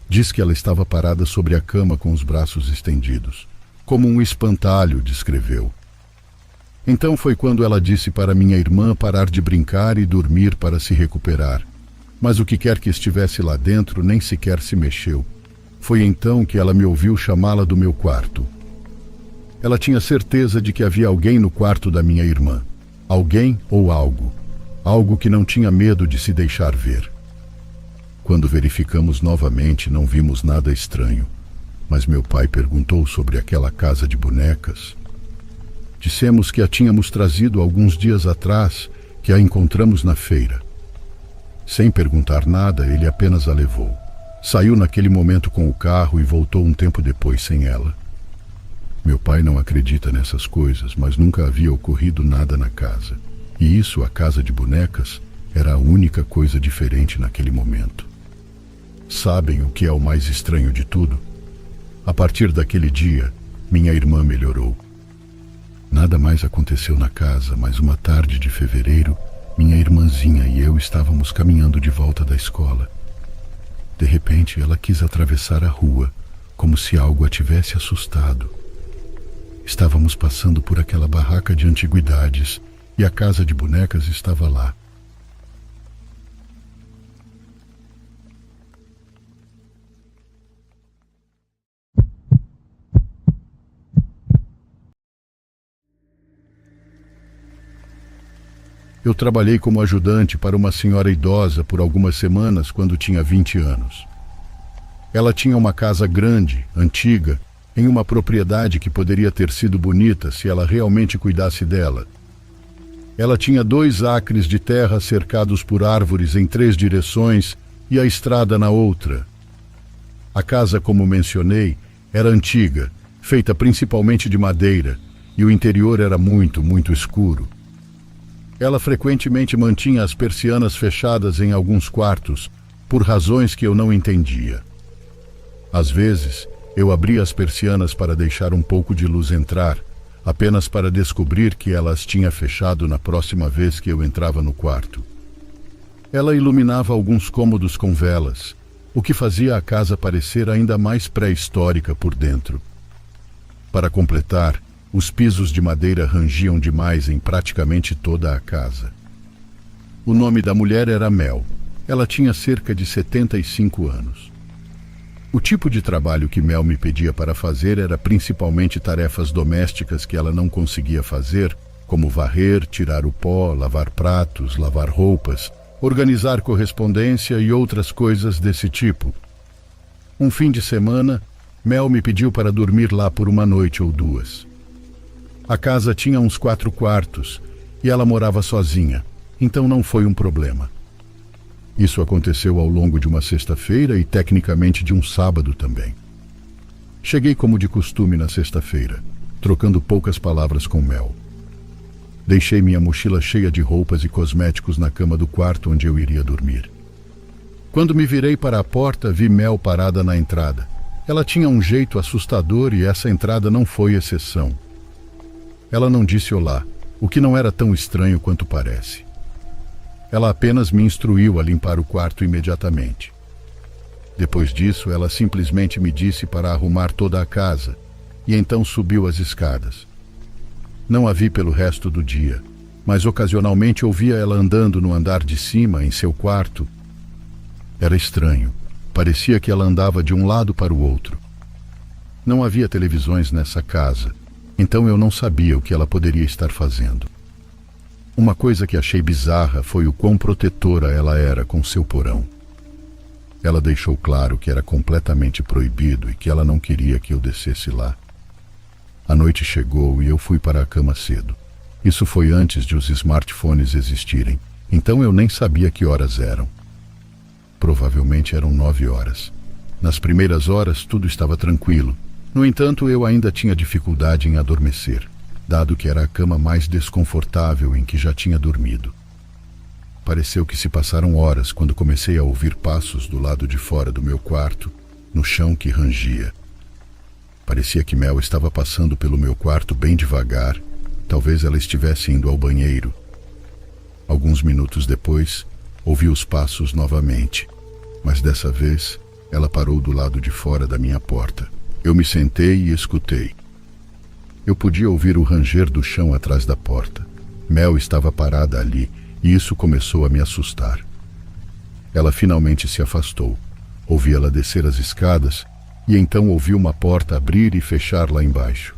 Diz que ela estava parada sobre a cama com os braços estendidos. Como um espantalho, descreveu. Então foi quando ela disse para minha irmã parar de brincar e dormir para se recuperar. Mas o que quer que estivesse lá dentro nem sequer se mexeu. Foi então que ela me ouviu chamá-la do meu quarto. Ela tinha certeza de que havia alguém no quarto da minha irmã. Alguém ou algo. Algo que não tinha medo de se deixar ver. Quando verificamos novamente, não vimos nada estranho. Mas meu pai perguntou sobre aquela casa de bonecas. Dissemos que a tínhamos trazido alguns dias atrás, que a encontramos na feira. Sem perguntar nada, ele apenas a levou. Saiu naquele momento com o carro e voltou um tempo depois sem ela. Meu pai não acredita nessas coisas, mas nunca havia ocorrido nada na casa. E isso, a casa de bonecas, era a única coisa diferente naquele momento. Sabem o que é o mais estranho de tudo? A partir daquele dia, minha irmã melhorou. Nada mais aconteceu na casa, mas uma tarde de fevereiro, minha irmãzinha e eu estávamos caminhando de volta da escola. De repente, ela quis atravessar a rua, como se algo a tivesse assustado. Estávamos passando por aquela barraca de antiguidades e a casa de bonecas estava lá. Eu trabalhei como ajudante para uma senhora idosa por algumas semanas quando tinha 20 anos. Ela tinha uma casa grande, antiga, em uma propriedade que poderia ter sido bonita se ela realmente cuidasse dela. Ela tinha 2 acres de terra cercados por árvores em 3 direções e a estrada na outra. A casa, como mencionei, era antiga, feita principalmente de madeira, e o interior era muito, muito escuro. Ela frequentemente mantinha as persianas fechadas em alguns quartos, por razões que eu não entendia. Às vezes, eu abria as persianas para deixar um pouco de luz entrar, apenas para descobrir que ela as tinha fechado na próxima vez que eu entrava no quarto. Ela iluminava alguns cômodos com velas, o que fazia a casa parecer ainda mais pré-histórica por dentro. Para completar, os pisos de madeira rangiam demais em praticamente toda a casa. O nome da mulher era Mel. Ela tinha cerca de 75 anos. O tipo de trabalho que Mel me pedia para fazer era principalmente tarefas domésticas que ela não conseguia fazer, como varrer, tirar o pó, lavar pratos, lavar roupas, organizar correspondência e outras coisas desse tipo. Um fim de semana, Mel me pediu para dormir lá por uma noite ou duas. A casa tinha uns 4 quartos e ela morava sozinha, então não foi um problema. Isso aconteceu ao longo de uma sexta-feira e tecnicamente de um sábado também. Cheguei como de costume na sexta-feira, trocando poucas palavras com Mel. Deixei minha mochila cheia de roupas e cosméticos na cama do quarto onde eu iria dormir. Quando me virei para a porta, vi Mel parada na entrada. Ela tinha um jeito assustador e essa entrada não foi exceção. Ela não disse olá, o que não era tão estranho quanto parece. Ela apenas me instruiu a limpar o quarto imediatamente. Depois disso, ela simplesmente me disse para arrumar toda a casa, e então subiu as escadas. Não a vi pelo resto do dia, mas ocasionalmente ouvia ela andando no andar de cima, em seu quarto. Era estranho. Parecia que ela andava de um lado para o outro. Não havia televisões nessa casa, então eu não sabia o que ela poderia estar fazendo. Uma coisa que achei bizarra foi o quão protetora ela era com seu porão. Ela deixou claro que era completamente proibido e que ela não queria que eu descesse lá. A noite chegou e eu fui para a cama cedo. Isso foi antes de os smartphones existirem, então eu nem sabia que horas eram. Provavelmente eram 9 horas. Nas primeiras horas tudo estava tranquilo. No entanto, eu ainda tinha dificuldade em adormecer, dado que era a cama mais desconfortável em que já tinha dormido. Pareceu que se passaram horas quando comecei a ouvir passos do lado de fora do meu quarto, no chão que rangia. Parecia que Mel estava passando pelo meu quarto bem devagar. Talvez ela estivesse indo ao banheiro. Alguns minutos depois, ouvi os passos novamente, mas dessa vez ela parou do lado de fora da minha porta. Eu me sentei e escutei. Eu podia ouvir o ranger do chão atrás da porta. Mel estava parada ali e isso começou a me assustar. Ela finalmente se afastou. Ouvi ela descer as escadas e então ouvi uma porta abrir e fechar lá embaixo.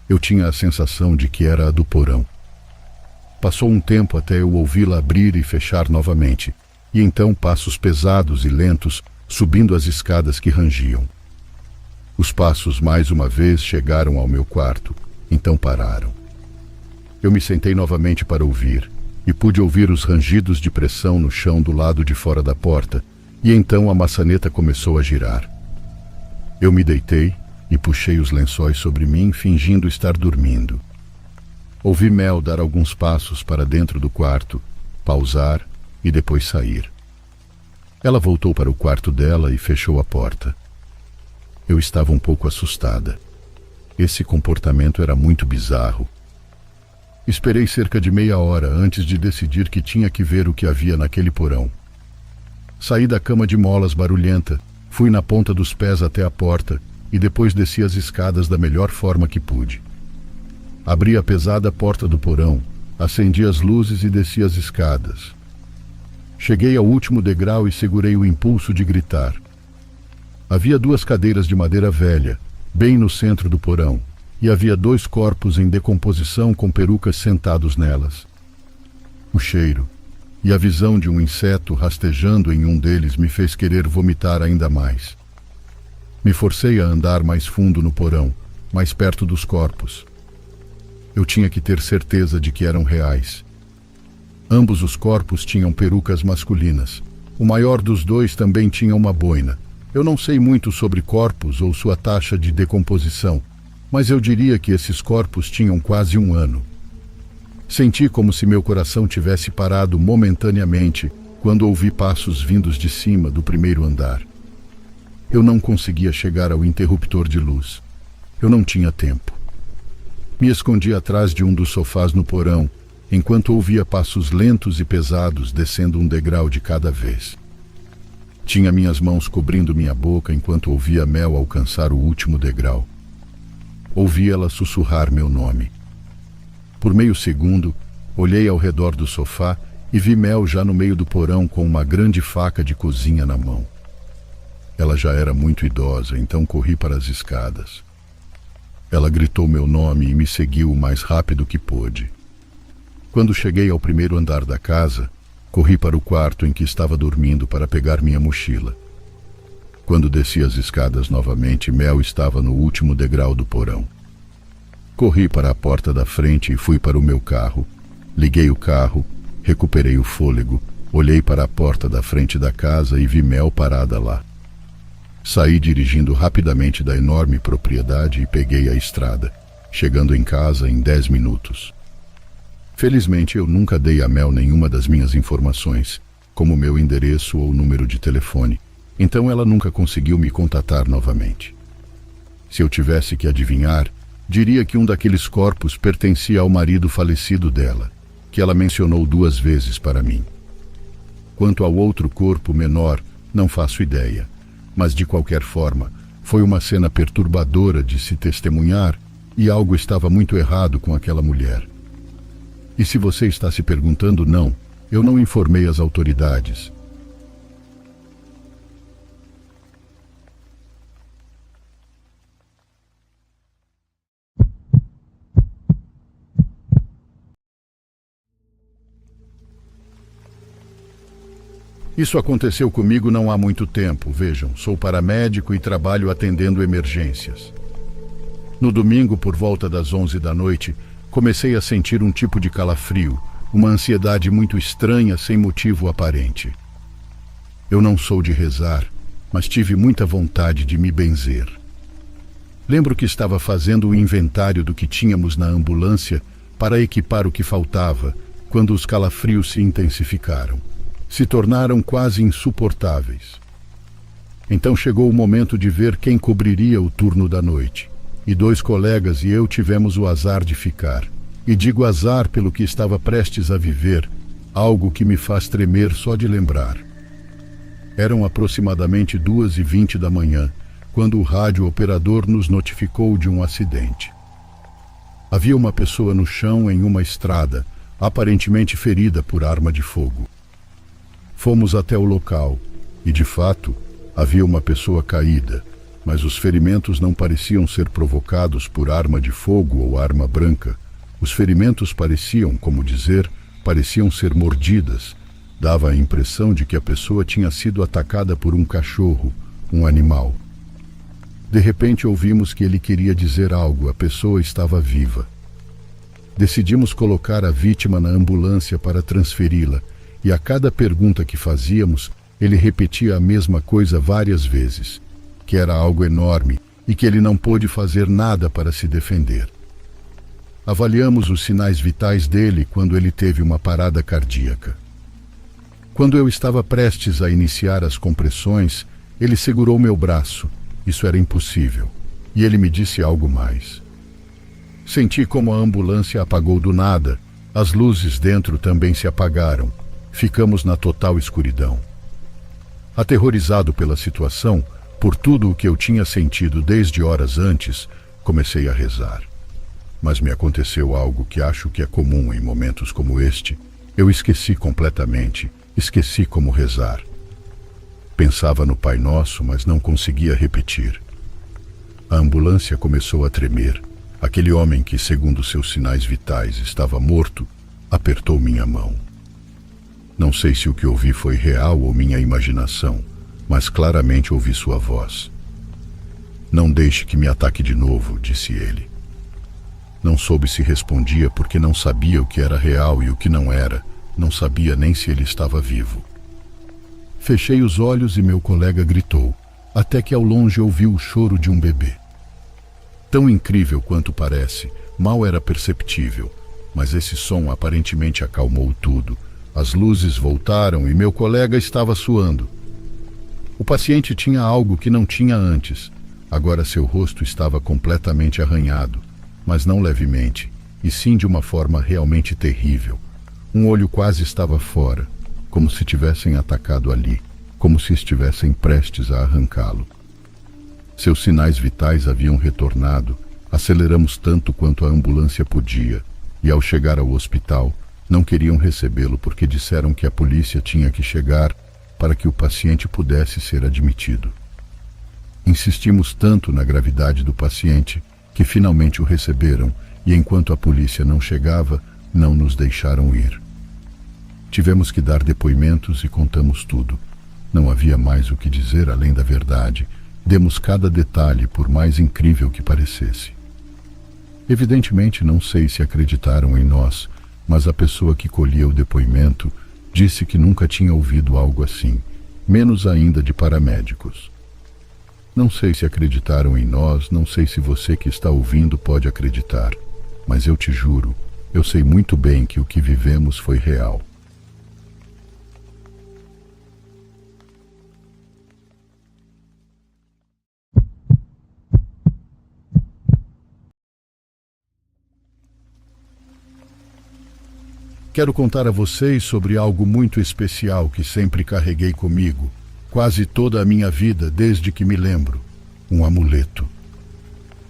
Eu tinha a sensação de que era a do porão. Passou um tempo até eu ouvi-la abrir e fechar novamente, e então passos pesados e lentos subindo as escadas que rangiam. Os passos mais uma vez chegaram ao meu quarto, então pararam. Eu me sentei novamente para ouvir, e pude ouvir os rangidos de pressão no chão do lado de fora da porta, e então a maçaneta começou a girar. Eu me deitei e puxei os lençóis sobre mim, fingindo estar dormindo. Ouvi Mel dar alguns passos para dentro do quarto, pausar e depois sair. Ela voltou para o quarto dela e fechou a porta. Eu estava um pouco assustada. Esse comportamento era muito bizarro. Esperei cerca de meia hora antes de decidir que tinha que ver o que havia naquele porão. Saí da cama de molas barulhenta, fui na ponta dos pés até a porta e depois desci as escadas da melhor forma que pude. Abri a pesada porta do porão, acendi as luzes e desci as escadas. Cheguei ao último degrau e segurei o impulso de gritar. Havia 2 cadeiras de madeira velha, bem no centro do porão, e havia 2 corpos em decomposição com perucas sentados nelas. O cheiro e a visão de um inseto rastejando em um deles me fez querer vomitar ainda mais. Me forcei a andar mais fundo no porão, mais perto dos corpos. Eu tinha que ter certeza de que eram reais. Ambos os corpos tinham perucas masculinas. O maior dos 2 também tinha uma boina. Eu não sei muito sobre corpos ou sua taxa de decomposição, mas eu diria que esses corpos tinham quase 1 ano. Senti como se meu coração tivesse parado momentaneamente quando ouvi passos vindos de cima do primeiro andar. Eu não conseguia chegar ao interruptor de luz. Eu não tinha tempo. Me escondi atrás de um dos sofás no porão, enquanto ouvia passos lentos e pesados descendo um degrau de cada vez. Tinha minhas mãos cobrindo minha boca enquanto ouvia Mel alcançar o último degrau. Ouvi ela sussurrar meu nome. Por meio segundo, olhei ao redor do sofá e vi Mel já no meio do porão com uma grande faca de cozinha na mão. Ela já era muito idosa, então corri para as escadas. Ela gritou meu nome e me seguiu o mais rápido que pôde. Quando cheguei ao primeiro andar da casa, corri para o quarto em que estava dormindo para pegar minha mochila. Quando desci as escadas novamente, Mel estava no último degrau do porão. Corri para a porta da frente e fui para o meu carro. Liguei o carro, recuperei o fôlego, olhei para a porta da frente da casa e vi Mel parada lá. Saí dirigindo rapidamente da enorme propriedade e peguei a estrada, chegando em casa em 10 minutos. Felizmente, eu nunca dei a Mel nenhuma das minhas informações, como meu endereço ou número de telefone, então ela nunca conseguiu me contatar novamente. Se eu tivesse que adivinhar, diria que um daqueles corpos pertencia ao marido falecido dela, que ela mencionou 2 vezes para mim. Quanto ao outro corpo menor, não faço ideia, mas de qualquer forma, foi uma cena perturbadora de se testemunhar e algo estava muito errado com aquela mulher. E se você está se perguntando, não, eu não informei as autoridades. Isso aconteceu comigo não há muito tempo. Vejam, sou paramédico e trabalho atendendo emergências. No domingo, por volta das 11 da noite, comecei a sentir um tipo de calafrio, uma ansiedade muito estranha sem motivo aparente. Eu não sou de rezar, mas tive muita vontade de me benzer. Lembro que estava fazendo o inventário do que tínhamos na ambulância para equipar o que faltava, quando os calafrios se intensificaram. Se tornaram quase insuportáveis. Então chegou o momento de ver quem cobriria o turno da noite. E 2 colegas e eu tivemos o azar de ficar. E digo azar pelo que estava prestes a viver, algo que me faz tremer só de lembrar. Eram aproximadamente 2h20 da manhã, quando o rádio operador nos notificou de um acidente. Havia uma pessoa no chão em uma estrada, aparentemente ferida por arma de fogo. Fomos até o local e, de fato, havia uma pessoa caída, mas os ferimentos não pareciam ser provocados por arma de fogo ou arma branca. Os ferimentos pareciam ser mordidas. Dava a impressão de que a pessoa tinha sido atacada por um cachorro, um animal. De repente ouvimos que ele queria dizer algo, a pessoa estava viva. Decidimos colocar a vítima na ambulância para transferi-la, e a cada pergunta que fazíamos, ele repetia a mesma coisa várias vezes, que era algo enorme e que ele não pôde fazer nada para se defender. Avaliamos os sinais vitais dele quando ele teve uma parada cardíaca. Quando eu estava prestes a iniciar as compressões, ele segurou meu braço. Isso era impossível. E ele me disse algo mais. Senti como a ambulância apagou do nada. As luzes dentro também se apagaram. Ficamos na total escuridão. Aterrorizado pela situação, por tudo o que eu tinha sentido desde horas antes, comecei a rezar. Mas me aconteceu algo que acho que é comum em momentos como este. Eu esqueci completamente, esqueci como rezar. Pensava no Pai Nosso, mas não conseguia repetir. A ambulância começou a tremer. Aquele homem que, segundo seus sinais vitais, estava morto, apertou minha mão. Não sei se o que ouvi foi real ou minha imaginação, mas claramente ouvi sua voz. Não deixe que me ataque de novo, disse ele. Não soube se respondia porque não sabia o que era real e o que não era, não sabia nem se ele estava vivo. Fechei os olhos e meu colega gritou, até que ao longe ouvi o choro de um bebê. Tão incrível quanto parece, mal era perceptível, mas esse som aparentemente acalmou tudo. As luzes voltaram e meu colega estava suando. O paciente tinha algo que não tinha antes. Agora seu rosto estava completamente arranhado. mas não levemente, e sim de uma forma realmente terrível. Um olho quase estava fora, como se tivessem atacado ali, como se estivessem prestes a arrancá-lo. Seus sinais vitais haviam retornado. Aceleramos tanto quanto a ambulância podia, e ao chegar ao hospital, não queriam recebê-lo porque disseram que a polícia tinha que chegar para que o paciente pudesse ser admitido. Insistimos tanto na gravidade do paciente que finalmente o receberam, e enquanto a polícia não chegava, não nos deixaram ir. Tivemos que dar depoimentos e contamos tudo. Não havia mais o que dizer além da verdade. Demos cada detalhe, por mais incrível que parecesse. Evidentemente não sei se acreditaram em nós, mas a pessoa que colhia o depoimento disse que nunca tinha ouvido algo assim, menos ainda de paramédicos. Não sei se acreditaram em nós, não sei se você que está ouvindo pode acreditar, mas eu te juro, eu sei muito bem que o que vivemos foi real. Quero contar a vocês sobre algo muito especial que sempre carreguei comigo, quase toda a minha vida desde que me lembro: um amuleto.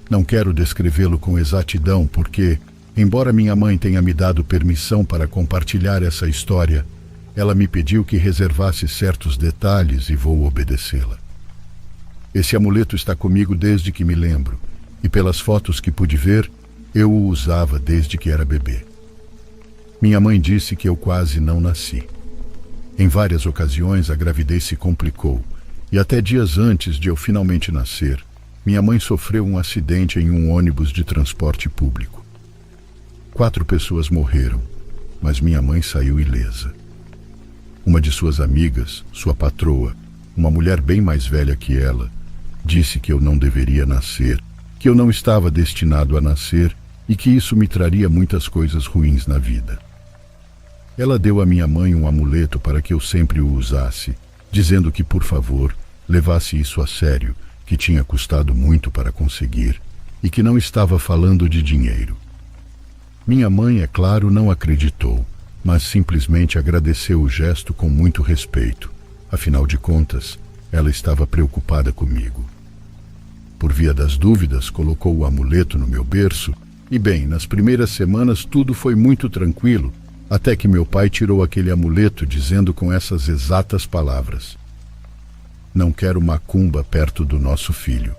Não quero descrevê-lo com exatidão porque, embora minha mãe tenha me dado permissão para compartilhar essa história, ela me pediu que reservasse certos detalhes e vou obedecê-la. Esse amuleto está comigo desde que me lembro, e pelas fotos que pude ver, eu o usava desde que era bebê. Minha mãe disse que eu quase não nasci. Em várias ocasiões a gravidez se complicou, e até dias antes de eu finalmente nascer, minha mãe sofreu um acidente em um ônibus de transporte público. 4 pessoas morreram, mas minha mãe saiu ilesa. Uma de suas amigas, sua patroa, uma mulher bem mais velha que ela, disse que eu não deveria nascer, que eu não estava destinado a nascer e que isso me traria muitas coisas ruins na vida. Ela deu a minha mãe um amuleto para que eu sempre o usasse, dizendo que, por favor, levasse isso a sério, que tinha custado muito para conseguir e que não estava falando de dinheiro. Minha mãe, é claro, não acreditou, mas simplesmente agradeceu o gesto com muito respeito. Afinal de contas, ela estava preocupada comigo. Por via das dúvidas, colocou o amuleto no meu berço e, bem, nas primeiras semanas tudo foi muito tranquilo, até que meu pai tirou aquele amuleto dizendo com essas exatas palavras: "Não quero macumba perto do nosso filho."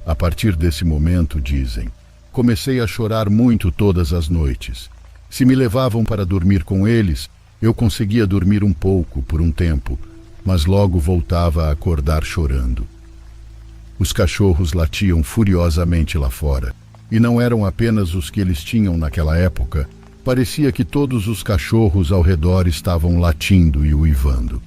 A partir desse momento, dizem, comecei a chorar muito todas as noites. Se me levavam para dormir com eles, eu conseguia dormir um pouco por um tempo, mas logo voltava a acordar chorando. Os cachorros latiam furiosamente lá fora, e não eram apenas os que eles tinham naquela época. Parecia que todos os cachorros ao redor estavam latindo e uivando.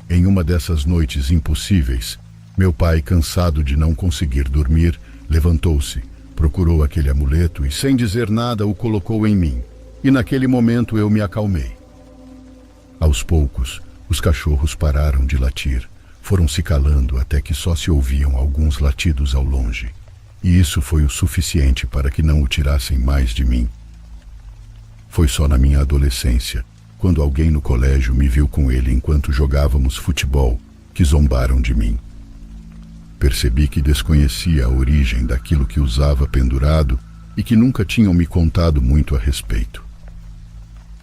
Em uma dessas noites impossíveis, meu pai, cansado de não conseguir dormir, levantou-se, procurou aquele amuleto e, sem dizer nada, o colocou em mim. E naquele momento eu me acalmei. Aos poucos, os cachorros pararam de latir, foram se calando até que só se ouviam alguns latidos ao longe. E isso foi o suficiente para que não o tirassem mais de mim. Foi só na minha adolescência, quando alguém no colégio me viu com ele enquanto jogávamos futebol, que zombaram de mim. Percebi que desconhecia a origem daquilo que usava pendurado e que nunca tinham me contado muito a respeito.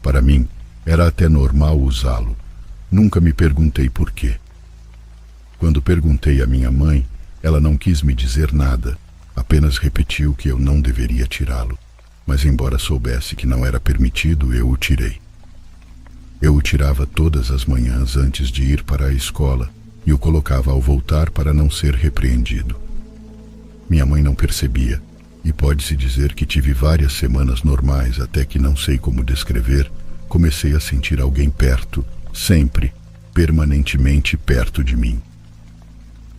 Para mim, era até normal usá-lo. Nunca me perguntei por quê. Quando perguntei à minha mãe, ela não quis me dizer nada, apenas repetiu que eu não deveria tirá-lo. Mas embora soubesse que não era permitido, eu o tirei. Eu o tirava todas as manhãs antes de ir para a escola e o colocava ao voltar para não ser repreendido. Minha mãe não percebia, e pode-se dizer que tive várias semanas normais até que, não sei como descrever, comecei a sentir alguém perto, sempre, permanentemente perto de mim.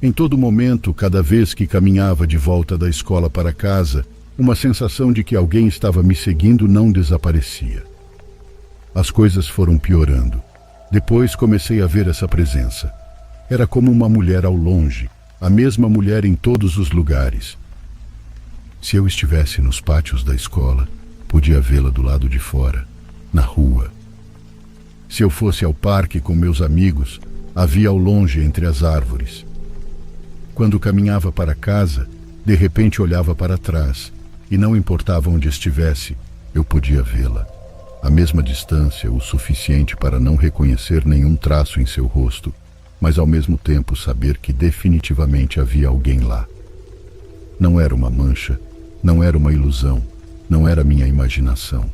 Em todo momento, cada vez que caminhava de volta da escola para casa, uma sensação de que alguém estava me seguindo não desaparecia. As coisas foram piorando. Depois comecei a ver essa presença. Era como uma mulher ao longe, a mesma mulher em todos os lugares. Se eu estivesse nos pátios da escola, podia vê-la do lado de fora, na rua. Se eu fosse ao parque com meus amigos, a via ao longe entre as árvores. Quando caminhava para casa, de repente olhava para trás, e não importava onde estivesse, eu podia vê-la. A mesma distância, o suficiente para não reconhecer nenhum traço em seu rosto, mas ao mesmo tempo saber que definitivamente havia alguém lá. Não era uma mancha, não era uma ilusão, não era minha imaginação.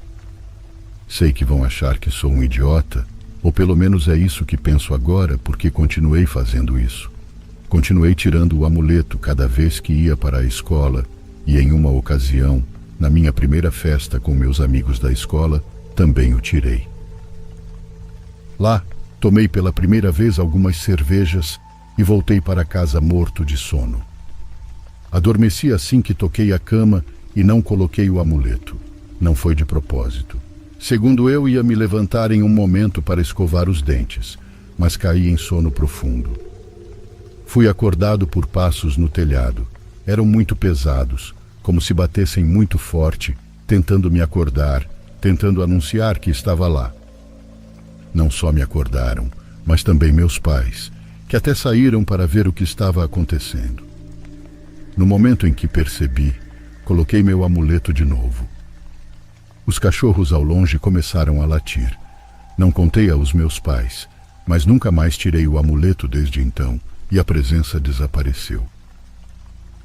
Sei que vão achar que sou um idiota, ou pelo menos é isso que penso agora, porque continuei fazendo isso. Continuei tirando o amuleto cada vez que ia para a escola, e em uma ocasião, na minha primeira festa com meus amigos da escola, também o tirei. Lá, tomei pela primeira vez algumas cervejas e voltei para casa morto de sono. Adormeci assim que toquei a cama e não coloquei o amuleto. Não foi de propósito. Segundo eu, ia me levantar em um momento para escovar os dentes, mas caí em sono profundo. Fui acordado por passos no telhado. Eram muito pesados, como se batessem muito forte, tentando me acordar, tentando anunciar que estava lá. Não só me acordaram, mas também meus pais, que até saíram para ver o que estava acontecendo. No momento em que percebi, coloquei meu amuleto de novo. Os cachorros ao longe começaram a latir. Não contei aos meus pais, mas nunca mais tirei o amuleto desde então, e a presença desapareceu.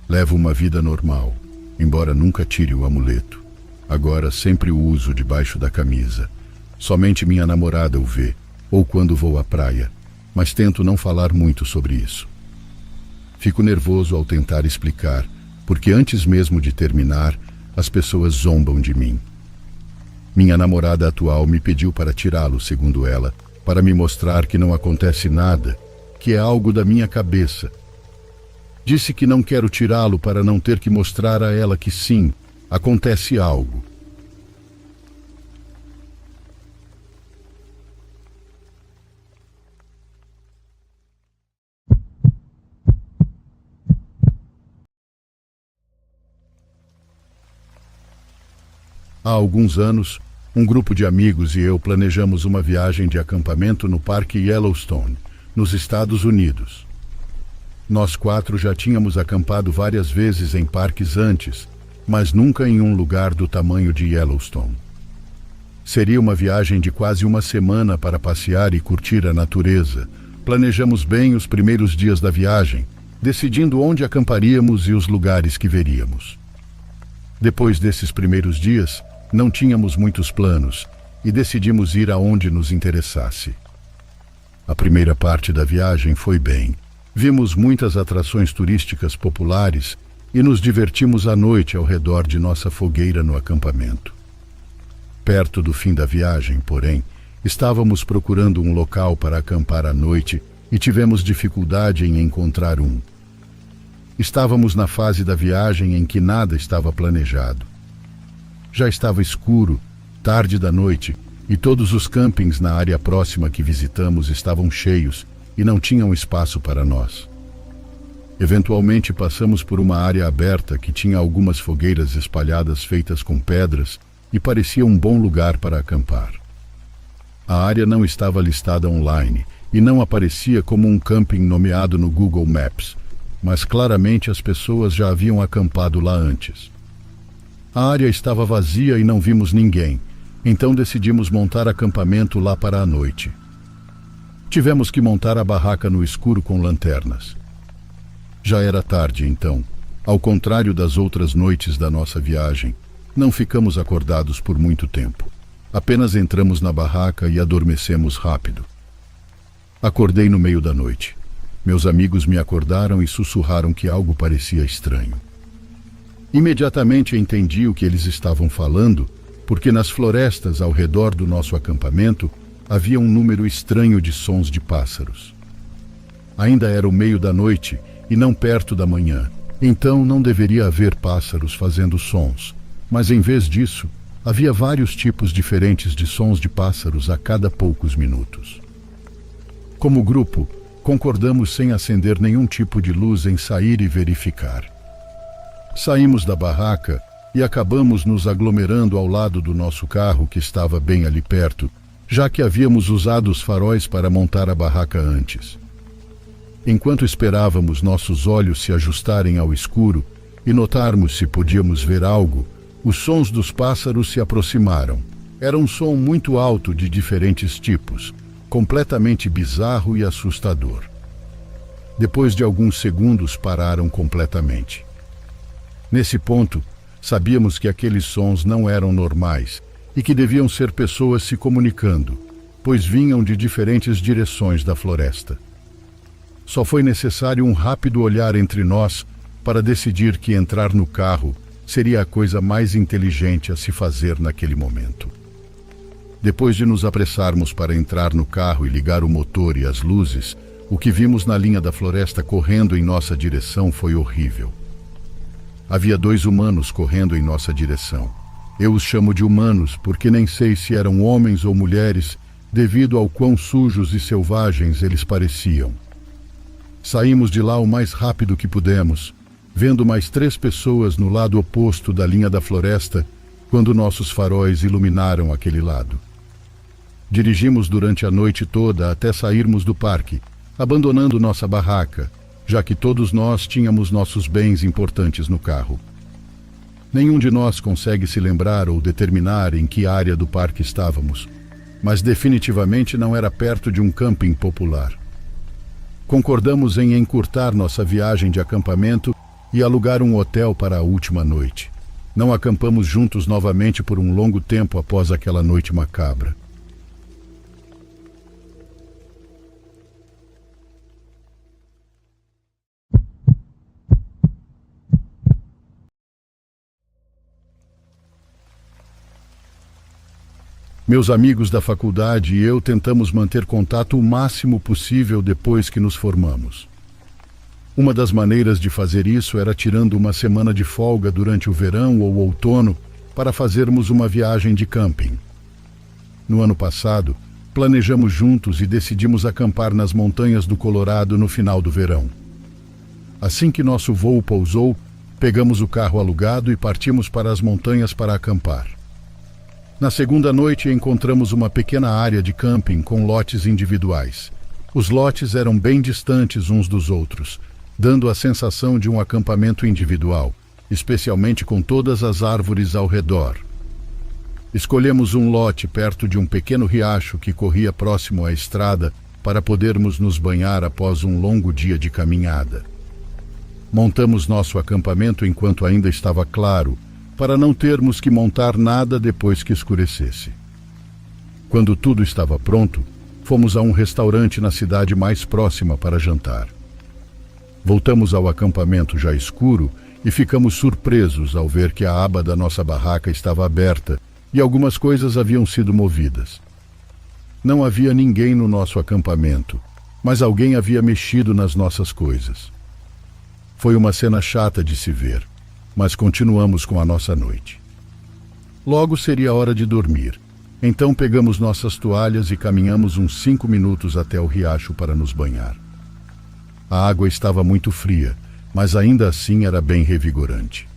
Levo uma vida normal, embora nunca tire o amuleto. Agora sempre o uso debaixo da camisa. Somente minha namorada o vê, ou quando vou à praia, mas tento não falar muito sobre isso. Fico nervoso ao tentar explicar, porque antes mesmo de terminar, as pessoas zombam de mim. Minha namorada atual me pediu para tirá-lo, segundo ela, para me mostrar que não acontece nada, que é algo da minha cabeça. Disse que não quero tirá-lo para não ter que mostrar a ela que sim, acontece algo. Há alguns anos, um grupo de amigos e eu planejamos uma viagem de acampamento no Parque Yellowstone, nos Estados Unidos. Nós 4 já tínhamos acampado várias vezes em parques antes, mas nunca em um lugar do tamanho de Yellowstone. Seria uma viagem de quase uma semana para passear e curtir a natureza. Planejamos bem os primeiros dias da viagem, decidindo onde acamparíamos e os lugares que veríamos. Depois desses primeiros dias, não tínhamos muitos planos e decidimos ir aonde nos interessasse. A primeira parte da viagem foi bem. Vimos muitas atrações turísticas populares e nos divertimos à noite ao redor de nossa fogueira no acampamento. Perto do fim da viagem, porém, estávamos procurando um local para acampar à noite e tivemos dificuldade em encontrar um. Estávamos na fase da viagem em que nada estava planejado. Já estava escuro, tarde da noite, e todos os campings na área próxima que visitamos estavam cheios e não tinham espaço para nós. Eventualmente passamos por uma área aberta que tinha algumas fogueiras espalhadas feitas com pedras e parecia um bom lugar para acampar. A área não estava listada online e não aparecia como um camping nomeado no Google Maps, mas claramente as pessoas já haviam acampado lá antes. A área estava vazia e não vimos ninguém, então decidimos montar acampamento lá para a noite. Tivemos que montar a barraca no escuro com lanternas. Já era tarde, então. Ao contrário das outras noites da nossa viagem, não ficamos acordados por muito tempo. Apenas entramos na barraca e adormecemos rápido. Acordei no meio da noite. Meus amigos me acordaram e sussurraram que algo parecia estranho. Imediatamente entendi o que eles estavam falando, porque nas florestas ao redor do nosso acampamento havia um número estranho de sons de pássaros. Ainda era o meio da noite e não perto da manhã, então não deveria haver pássaros fazendo sons, mas em vez disso, havia vários tipos diferentes de sons de pássaros a cada poucos minutos. Como grupo, concordamos sem acender nenhum tipo de luz em sair e verificar. Saímos da barraca e acabamos nos aglomerando ao lado do nosso carro, que estava bem ali perto, já que havíamos usado os faróis para montar a barraca antes. Enquanto esperávamos nossos olhos se ajustarem ao escuro e notarmos se podíamos ver algo, os sons dos pássaros se aproximaram. Era um som muito alto de diferentes tipos, completamente bizarro e assustador. Depois de alguns segundos, pararam completamente. Nesse ponto, sabíamos que aqueles sons não eram normais e que deviam ser pessoas se comunicando, pois vinham de diferentes direções da floresta. Só foi necessário um rápido olhar entre nós para decidir que entrar no carro seria a coisa mais inteligente a se fazer naquele momento. Depois de nos apressarmos para entrar no carro e ligar o motor e as luzes, o que vimos na linha da floresta correndo em nossa direção foi horrível. Havia 2 humanos correndo em nossa direção. Eu os chamo de humanos porque nem sei se eram homens ou mulheres, devido ao quão sujos e selvagens eles pareciam. Saímos de lá o mais rápido que pudemos, vendo mais 3 pessoas no lado oposto da linha da floresta, quando nossos faróis iluminaram aquele lado. Dirigimos durante a noite toda até sairmos do parque, abandonando nossa barraca, já que todos nós tínhamos nossos bens importantes no carro. Nenhum de nós consegue se lembrar ou determinar em que área do parque estávamos, mas definitivamente não era perto de um camping popular. Concordamos em encurtar nossa viagem de acampamento e alugar um hotel para a última noite. Não acampamos juntos novamente por um longo tempo após aquela noite macabra. Meus amigos da faculdade e eu tentamos manter contato o máximo possível depois que nos formamos. Uma das maneiras de fazer isso era tirando uma semana de folga durante o verão ou outono para fazermos uma viagem de camping. No ano passado, planejamos juntos e decidimos acampar nas montanhas do Colorado no final do verão. Assim que nosso voo pousou, pegamos o carro alugado e partimos para as montanhas para acampar. Na segunda noite encontramos uma pequena área de camping com lotes individuais. Os lotes eram bem distantes uns dos outros, dando a sensação de um acampamento individual, especialmente com todas as árvores ao redor. Escolhemos um lote perto de um pequeno riacho que corria próximo à estrada para podermos nos banhar após um longo dia de caminhada. Montamos nosso acampamento enquanto ainda estava claro, para não termos que montar nada depois que escurecesse. Quando tudo estava pronto, fomos a um restaurante na cidade mais próxima para jantar. Voltamos ao acampamento já escuro e ficamos surpresos ao ver que a aba da nossa barraca estava aberta e algumas coisas haviam sido movidas. Não havia ninguém no nosso acampamento, mas alguém havia mexido nas nossas coisas. Foi uma cena chata de se ver, mas continuamos com a nossa noite. Logo seria hora de dormir, então pegamos nossas toalhas e caminhamos uns 5 minutos até o riacho para nos banhar. A água estava muito fria, mas ainda assim era bem revigorante.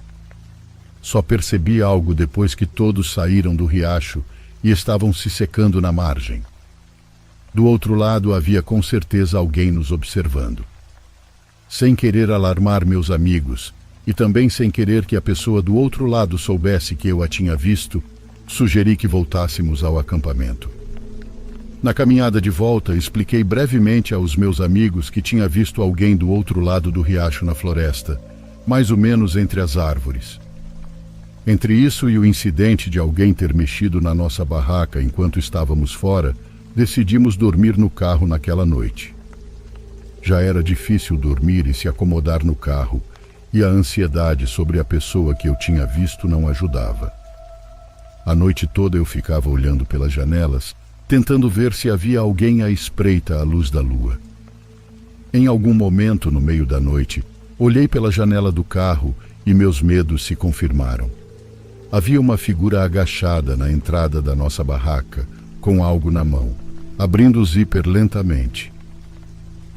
Só percebi algo depois que todos saíram do riacho e estavam se secando na margem. Do outro lado havia com certeza alguém nos observando. Sem querer alarmar meus amigos, e também sem querer que a pessoa do outro lado soubesse que eu a tinha visto, sugeri que voltássemos ao acampamento. Na caminhada de volta, expliquei brevemente aos meus amigos que tinha visto alguém do outro lado do riacho na floresta, mais ou menos entre as árvores. Entre isso e o incidente de alguém ter mexido na nossa barraca enquanto estávamos fora, decidimos dormir no carro naquela noite. Já era difícil dormir e se acomodar no carro, e a ansiedade sobre a pessoa que eu tinha visto não ajudava. A noite toda eu ficava olhando pelas janelas, tentando ver se havia alguém à espreita à luz da lua. Em algum momento, no meio da noite, olhei pela janela do carro e meus medos se confirmaram. Havia uma figura agachada na entrada da nossa barraca, com algo na mão, abrindo o zíper lentamente.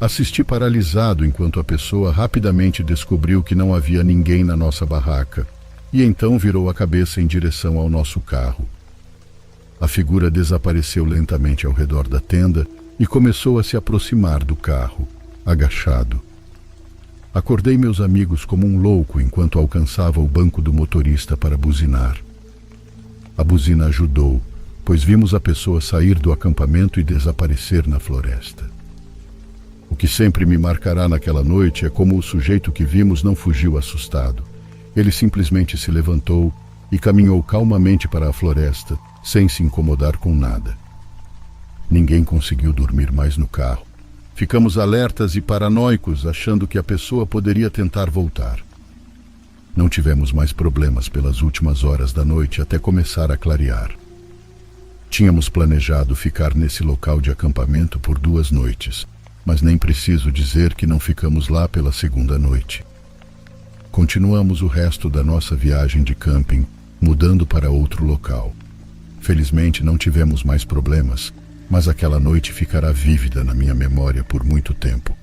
Assisti paralisado enquanto a pessoa rapidamente descobriu que não havia ninguém na nossa barraca e então virou a cabeça em direção ao nosso carro. A figura desapareceu lentamente ao redor da tenda e começou a se aproximar do carro, agachado. Acordei meus amigos como um louco enquanto alcançava o banco do motorista para buzinar. A buzina ajudou, pois vimos a pessoa sair do acampamento e desaparecer na floresta. O que sempre me marcará naquela noite é como o sujeito que vimos não fugiu assustado. Ele simplesmente se levantou e caminhou calmamente para a floresta, sem se incomodar com nada. Ninguém conseguiu dormir mais no carro. Ficamos alertas e paranoicos, achando que a pessoa poderia tentar voltar. Não tivemos mais problemas pelas últimas horas da noite até começar a clarear. Tínhamos planejado ficar nesse local de acampamento por 2 noites, mas nem preciso dizer que não ficamos lá pela 2ª noite. Continuamos o resto da nossa viagem de camping, mudando para outro local. Felizmente não tivemos mais problemas, mas aquela noite ficará vívida na minha memória por muito tempo.